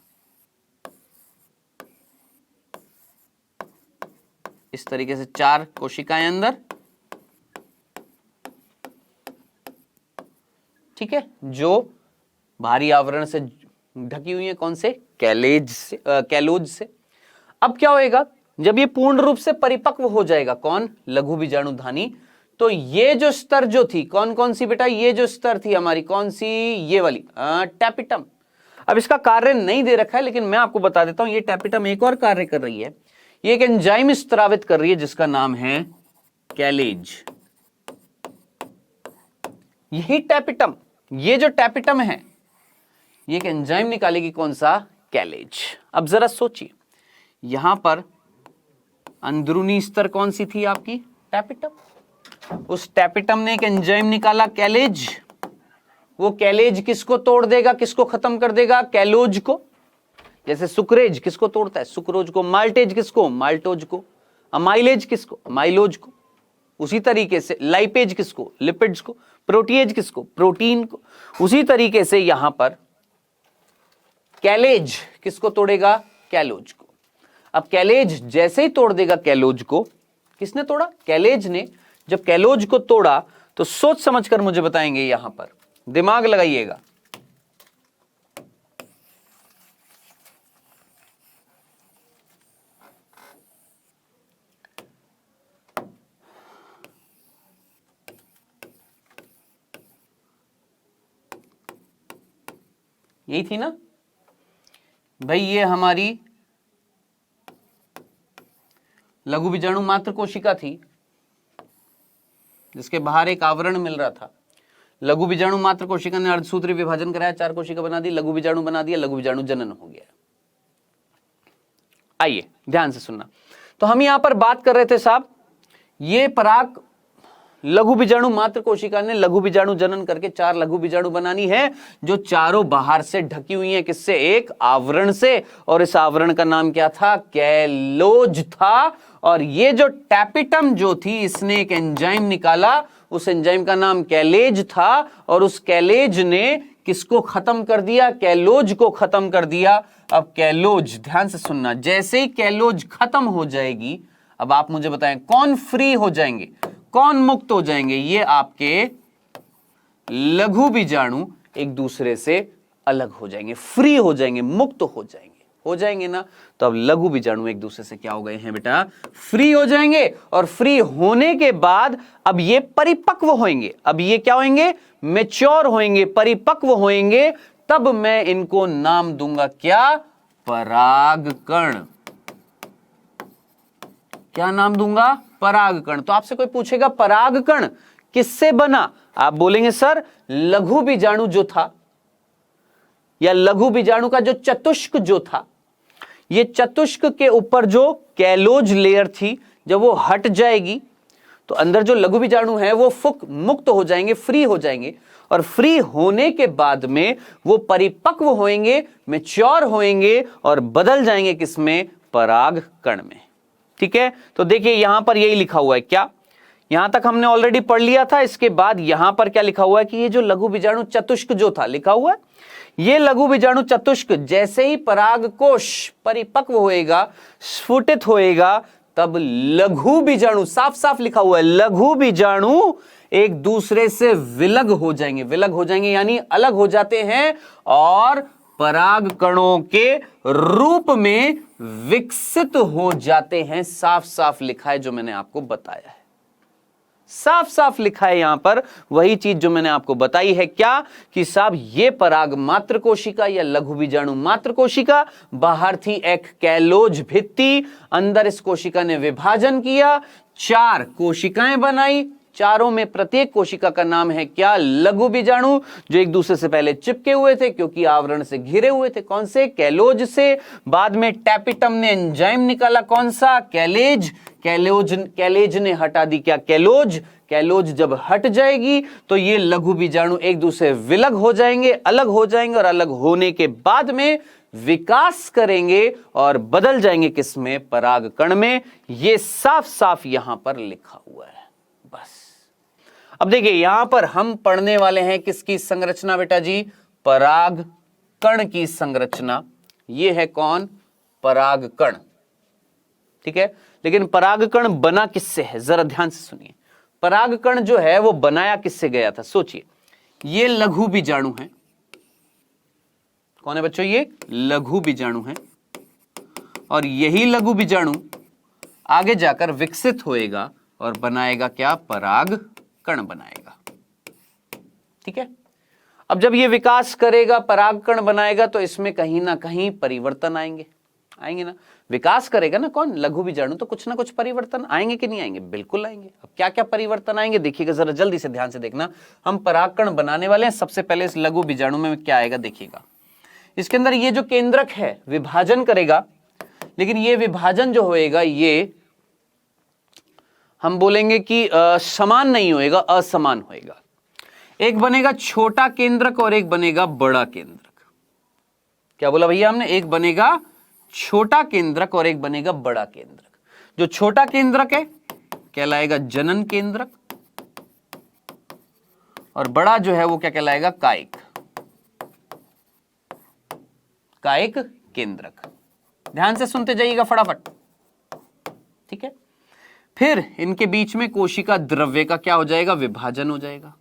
इस तरीके से 4 कोशिकाएं अंदर। ठीक है, जो भारी आवरण से ढकी हुई है। कौन से? कैलोज से। अब क्या होएगा? जब ये पूर्ण रूप से परिपक्व हो जाएगा, कौन? लघु बीजाणु धानी, तो ये जो स्तर जो थी, कौन कौन सी बेटा? ये जो स्तर थी हमारी, कौन सी? ये वाली टैपिटम। अब इसका कार्य नहीं दे रखा है, लेकिन मैं आपको बता देता हूं, ये टैपिटम एक और कार्य कर रही है। ये एक एंजाइम स्त्रावित कर रही है जिसका नाम है कैलेज। यही टैपिटम, ये जो टैपिटम है, ये एक एंजाइम निकालेगी। कौन सा? कैलेज। अब जरा सोचिए, यहां पर अंदरूनी स्तर कौन सी थी आपकी? टैपिटम। उस टैपिटम ने एक एंजाइम निकाला कैलेज। वो कैलेज किसको तोड़ देगा? किसको खत्म कर देगा? कैलोज को। जैसे सुक्रेज किसको तोड़ता है? सुक्रोज को। माल्टेज किसको? माल्टोज को। अमाइलेज किसको? अमाइलोज को। उसी तरीके से लाइपेज किसको? लिपिड्स को। प्रोटीएज किसको? प्रोटीन को। उसी तरीके से यहां पर कैलेज किसको तोड़ेगा? कैलोज को। अब कैलेज जैसे ही तोड़ देगा कैलोज को, किसने तोड़ा? कैलेज ने। जब कैलोज को तोड़ा तो सोच समझकर मुझे बताएंगे, यहां पर दिमाग लगाइएगा। यही थी ना भाई, ये हमारी लघु बीजाणु मात्र कोशिका थी जिसके बाहर एक आवरण मिल रहा था। लघु बीजाणु मात्र कोशिका ने अर्धसूत्री विभाजन कराया, 4 कोशिका बना दी, लघु बीजाणु बना दिया, लघु बीजाणु जनन हो गया। आइए ध्यान से सुनना। तो हम यहां पर बात कर रहे थे साहब, ये पराग लघु बीजाणु मात्र कोशिका ने लघु बीजाणु जनन करके 4 लघु बीजाणु बनानी है, जो चारों बाहर से ढकी हुई हैं। किससे? एक आवरण से। और इस आवरण का नाम क्या था? कैलोज था। और ये जो टैपिटम जो थी, इसने एक एंजाइम निकाला, उस एंजाइम का नाम कैलेज था। और उस कैलेज ने किसको खत्म कर दिया? कैलोज को खत्म कर दिया। अब कैलोज, ध्यान से सुनना, जैसे ही कैलोज खत्म हो जाएगी, अब आप मुझे बताएं कौन फ्री हो जाएंगे, कौन मुक्त हो जाएंगे? ये आपके लघु बीजाणु एक दूसरे से अलग हो जाएंगे, फ्री हो जाएंगे, मुक्त हो जाएंगे ना। तो अब लघु बीजाणु एक दूसरे से क्या हो गए हैं बेटा? फ्री हो जाएंगे। और फ्री होने के बाद अब ये परिपक्व होंगे। अब ये क्या होंगे? मैच्योर होंगे, परिपक्व होंगे। तब मैं इनको नाम दूंगा क्या? परागकण। क्या नाम दूंगा? परागकण। तो आपसे कोई पूछेगा परागकण किससे बना? आप बोलेंगे सर लघु बीजाणु जो था, या लघु बीजाणु का जो चतुष्क जो था, ये चतुष्क के ऊपर जो कैलोज लेयर थी, जब वो हट जाएगी तो अंदर जो लघु बीजाणु है वो मुक्त हो जाएंगे, फ्री हो जाएंगे। और फ्री होने के बाद में वो परिपक्व होंगे, मैच्योर होंगे और बदल जाएंगे किसमें? परागकण में। ठीक है, तो देखिए यहां पर यही लिखा हुआ है। क्या? यहां तक हमने ऑलरेडी पढ़ लिया था। इसके बाद यहां पर क्या लिखा हुआ है कि ये जो लघु बीजाणु चतुष्क जो था लिखा हुआ है, ये लघु बीजाणु चतुष्क जैसे ही परागकोश परिपक्व होएगा, स्फुटित होएगा, तब लघु बीजाणु, साफ साफ लिखा हुआ है, लघु बीजाणु एक दूसरे से विलग हो जाएंगे, विलग हो जाएंगे यानी अलग हो जाते हैं और पराग कणों के रूप में विकसित हो जाते हैं। साफ साफ लिखा है जो मैंने आपको बताया है, साफ साफ लिखा है यहां पर वही चीज जो मैंने आपको बताई है। क्या कि साहब ये पराग मात्र कोशिका या लघु बीजाणु मात्र कोशिका, बाहर थी एक कैलोज भित्ति, अंदर इस कोशिका ने विभाजन किया, 4 कोशिकाएं बनाई, चारों में प्रत्येक कोशिका का नाम है क्या? लघु बीजाणु, जो एक दूसरे से पहले चिपके हुए थे क्योंकि आवरण से घिरे हुए थे। कौन से? कैलोज से। बाद में टैपिटम ने एंजाइम निकाला, कौन सा? कैलेज। कैलेज ने हटा दी क्या? कैलोज। कैलोज जब हट जाएगी तो ये लघु बीजाणु एक दूसरे विलग हो जाएंगे, अलग हो जाएंगे, और अलग होने के बाद में विकास करेंगे और बदल जाएंगे किसमें? पराग कण में। ये साफ साफ यहां पर लिखा हुआ है। बस अब देखिए यहां पर हम पढ़ने वाले हैं किसकी संरचना बेटा जी? पराग कण की संरचना। ये है कौन? पराग कण। ठीक है, लेकिन पराग कण बना किससे है? जरा ध्यान से सुनिए। पराग कण जो है वो बनाया किससे गया था? सोचिए, ये लघु बीजाणु है। कौन है बच्चों? ये लघु बीजाणु है, और यही लघु बीजाणु आगे जाकर विकसित होएगा और बनाएगा क्या? पराग कण बनाएगा। ठीक है, अब जब ये विकास करेगा, पराग कण बनाएगा, तो इसमें कहीं ना कहीं परिवर्तन आएंगे, आएंगे ना? विकास करेगा ना कौन? लघु बीजाणु, तो कुछ ना कुछ परिवर्तन आएंगे कि नहीं आएंगे? बिल्कुल आएंगे। अब क्या क्या परिवर्तन आएंगे देखिएगा, जरा जल्दी से ध्यान से देखना। हम पराग कण बनाने वाले हैं। सबसे पहले इस लघु बीजाणु में क्या आएगा देखिएगा। इसके अंदर ये जो केंद्रक है विभाजन करेगा, लेकिन ये विभाजन जो होएगा ये हम बोलेंगे कि समान नहीं होएगा, असमान होएगा। एक बनेगा छोटा केंद्रक और एक बनेगा बड़ा केंद्रक। क्या बोला भैया हमने? एक बनेगा छोटा केंद्रक और एक बनेगा बड़ा केंद्रक। जो छोटा केंद्रक है कहलाएगा जनन केंद्रक, और बड़ा जो है वो क्या कहलाएगा? कायिक। कायिक केंद्रक। ध्यान से सुनते जाइएगा फटाफट। ठीक है, फिर इनके बीच में कोशिका द्रव्य का क्या हो जाएगा? विभाजन हो जाएगा।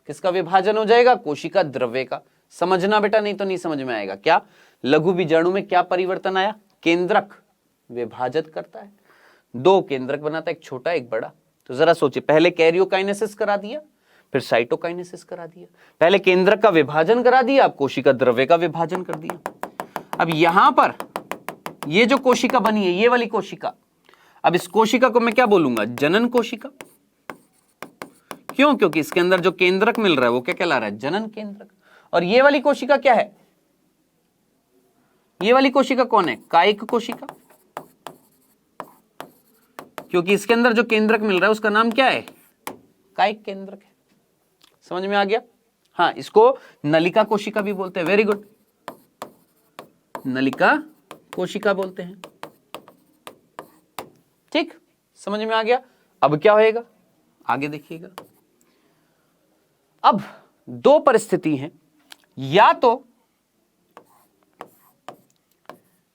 किसका विभाजन हो जाएगा? कोशिका द्रव्य का। समझना बेटा, नहीं तो नहीं समझ में आएगा। क्या लघु बीजाणु में क्या परिवर्तन आया? केंद्रक विभाजित करता है, 2 केंद्रक बनाता है, एक छोटा एक बड़ा। तो जरा सोचिए, पहले कैरियोकाइनेसिस करा दिया, फिर साइटोकाइनेसिस करा दिया। पहले केंद्रक का विभाजन करा दिया, अब कोशिका द्रव्य का विभाजन कर दिया। अब यहां पर ये जो कोशिका बनी है, ये वाली कोशिका, अब इस कोशिका को मैं क्या बोलूंगा? जनन कोशिका। क्यों? क्योंकि इसके अंदर जो केंद्रक मिल रहा है वो क्या कहला रहा है? जनन केंद्रक। और ये वाली कोशिका क्या है? ये वाली कोशिका कौन है? कायिक कोशिका। क्योंकि इसके अंदर जो केंद्रक मिल रहा है उसका नाम क्या है? कायिक केंद्रक है। समझ में आ गया? हाँ, इसको नलिका कोशिका भी बोलते हैं। वेरी गुड, नलिका कोशिका बोलते हैं। ठीक, समझ में आ गया? अब क्या होएगा आगे देखिएगा। अब 2 परिस्थिति हैं, या तो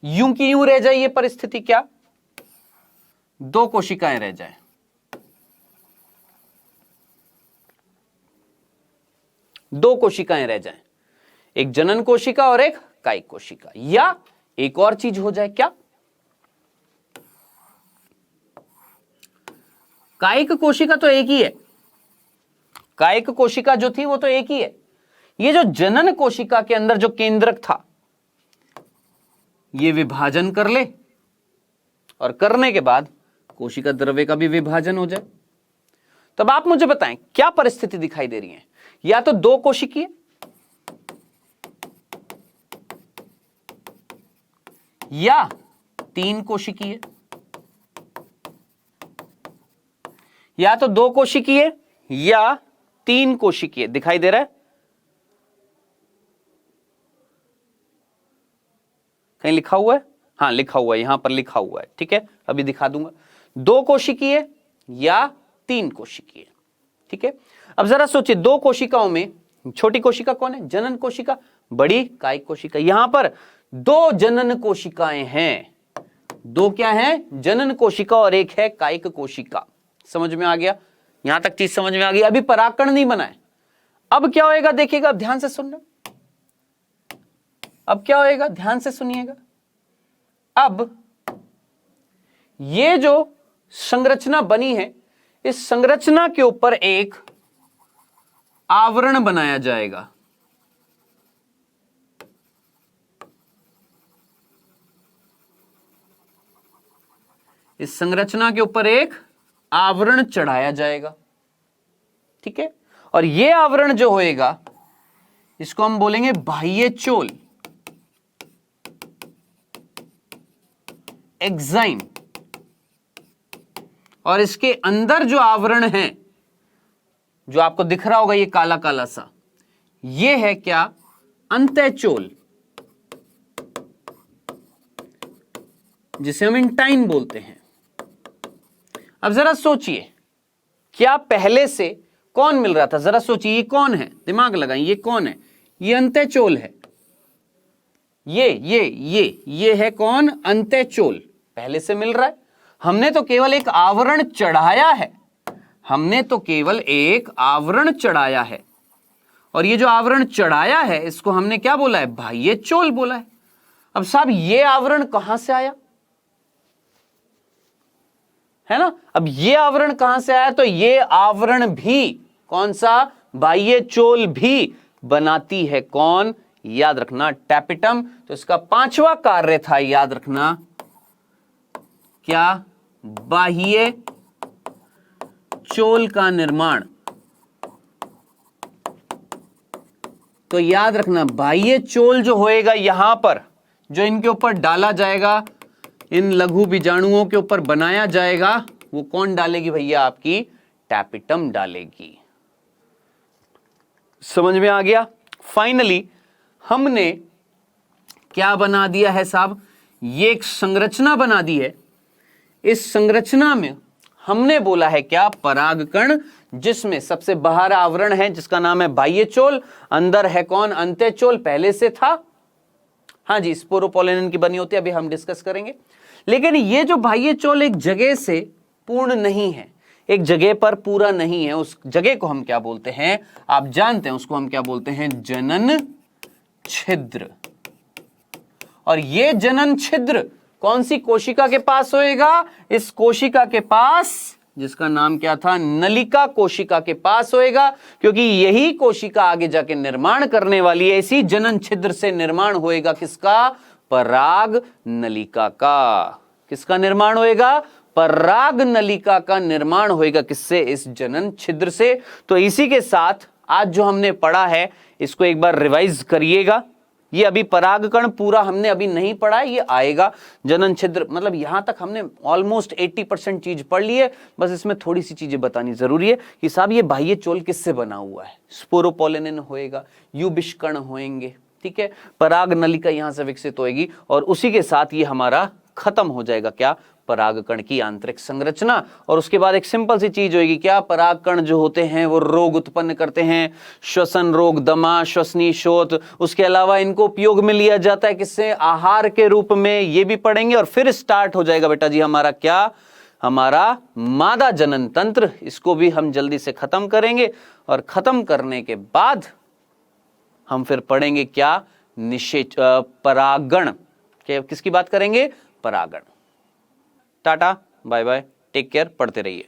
यूं की यूं रह जाए ये परिस्थिति, क्या 2 कोशिकाएं रह जाए, दो कोशिकाएं रह जाएं, एक जनन कोशिका और एक कायिक कोशिका, या एक और चीज हो जाए। क्या? कायिक कोशिका तो एक ही है, कायिक कोशिका जो थी वो तो एक ही है। ये जो जनन कोशिका के अंदर जो केंद्रक था ये विभाजन कर ले, और करने के बाद कोशिका द्रव्य का भी विभाजन हो जाए। तब आप मुझे बताएं क्या परिस्थिति दिखाई दे रही है? या तो 2 कोशिकीय, या 3 कोशिकीय, या तो 2 कोशिकीय या 3 कोशिकीय। दिखाई दे रहा है? कहीं लिखा हुआ है? हाँ लिखा हुआ है, यहां पर लिखा हुआ है। ठीक है, अभी दिखा दूंगा। 2 कोशिकीय या 3 कोशिकीय। ठीक है, अब जरा सोचिए, 2 कोशिकाओं में छोटी कोशिका कौन है? जनन कोशिका, बड़ी कायिक कोशिका। यहां पर 2 जनन कोशिकाएं हैं दो क्या है, जनन कोशिका और एक है कायिक कोशिका। समझ में आ गया? यहां तक चीज समझ में आ गई। अभी परागकण नहीं बना है। अब क्या होएगा देखिएगा, अब ध्यान से सुनना। अब क्या होएगा, ध्यान से सुनिएगा। अब ये जो संरचना बनी है, इस संरचना के ऊपर एक आवरण बनाया जाएगा। इस संरचना के ऊपर एक आवरण चढ़ाया जाएगा, ठीक है। और यह आवरण जो होएगा, इसको हम बोलेंगे बाह्य चोल, एक्साइन। और इसके अंदर जो आवरण है, जो आपको दिख रहा होगा ये काला काला सा, ये है क्या, अंतःचोल, जिसे हम इंटाइन बोलते हैं। अब जरा सोचिए, क्या पहले से कौन मिल रहा था? जरा सोचिए, ये कौन है? दिमाग लगाएं, ये कौन है? ये अंतःचोल है। ये है कौन? अंतःचोल। पहले से मिल रहा है। हमने तो केवल एक आवरण चढ़ाया है। हमने तो केवल एक आवरण चढ़ाया है। और ये जो आवरण चढ़ाया है, इसको हमने क्या बोला है? बाह्य चोल बोला है। अब साहब, ये आवरण कहां से आया? है ना? अब ये आवरण कहां से आया? तो ये आवरण भी कौन सा? बाह्य चोल भी बनाती है कौन? याद रखना, टैपिटम। तो इसका पांचवा कार्य था, याद रखना, क्या? बाह्य चोल का निर्माण। तो याद रखना, बाह्य चोल जो होएगा यहां पर, जो इनके ऊपर डाला जाएगा, इन लघु बीजाणुओं के ऊपर बनाया जाएगा, वो कौन डालेगी भैया? आपकी टैपिटम डालेगी। समझ में आ गया? फाइनली हमने क्या बना दिया है साहब? ये एक संरचना बना दी है। इस संरचना में हमने बोला है क्या? परागकण, जिसमें सबसे बाहर आवरण है जिसका नाम है बाह्य चोल, अंदर है कौन? अंतःचोल, पहले से था। हाँ जी, स्पोरोपोलिन की बनी होती है, अभी हम डिस्कस करेंगे। लेकिन ये जो बाह्य चोल एक जगह से पूर्ण नहीं है, एक जगह पर पूरा नहीं है, उस जगह को हम क्या बोलते हैं? आप जानते हैं, उसको हम क्या बोलते हैं? जनन छिद्र। और ये जनन छिद्र कौन सी कोशिका के पास होएगा? इस कोशिका के पास, जिसका नाम क्या था? नलिका कोशिका के पास होएगा, क्योंकि यही कोशिका आगे जाके निर्माण करने वाली है। इसी जनन छिद्र से निर्माण होएगा किसका? पराग नलिका का। किसका निर्माण होएगा? पराग नलिका का निर्माण होएगा। किससे? इस जनन छिद्र से। तो इसी के साथ आज जो हमने पढ़ा है, इसको एक बार रिवाइज करिएगा। ये अभी परागकण पूरा हमने अभी नहीं पढ़ा है, ये आएगा। जनन छिद्र, मतलब यहां तक हमने ऑलमोस्ट 80% चीज पढ़ ली है। बस इसमें थोड़ी सी चीजें बतानी जरूरी है कि साहब ये बाह्य चोल किससे बना हुआ है? स्पोरोपोलिन होएगा, युबिष्कण होएंगे, ठीक है। पराग नलिका यहां से विकसित होएगी और उसी के साथ ये हमारा खत्म हो जाएगा क्या? परागकण की आंतरिक संरचना। और उसके बाद एक सिंपल सी चीज होगी क्या? परागकण जो होते हैं वो रोग उत्पन्न करते हैं, श्वसन रोग, दमा, श्वसनी शोथ। उसके अलावा इनको उपयोग में लिया जाता है किससे? आहार के रूप में। ये भी पढ़ेंगे। और फिर स्टार्ट हो जाएगा बेटा जी हमारा क्या? हमारा मादा जनन तंत्र। इसको भी हम जल्दी से खत्म करेंगे। और खत्म करने के बाद हम फिर पढ़ेंगे क्या? परागण। किसकी बात करेंगे? परागण। Tata, bye bye, take care, पढ़ते रहिए।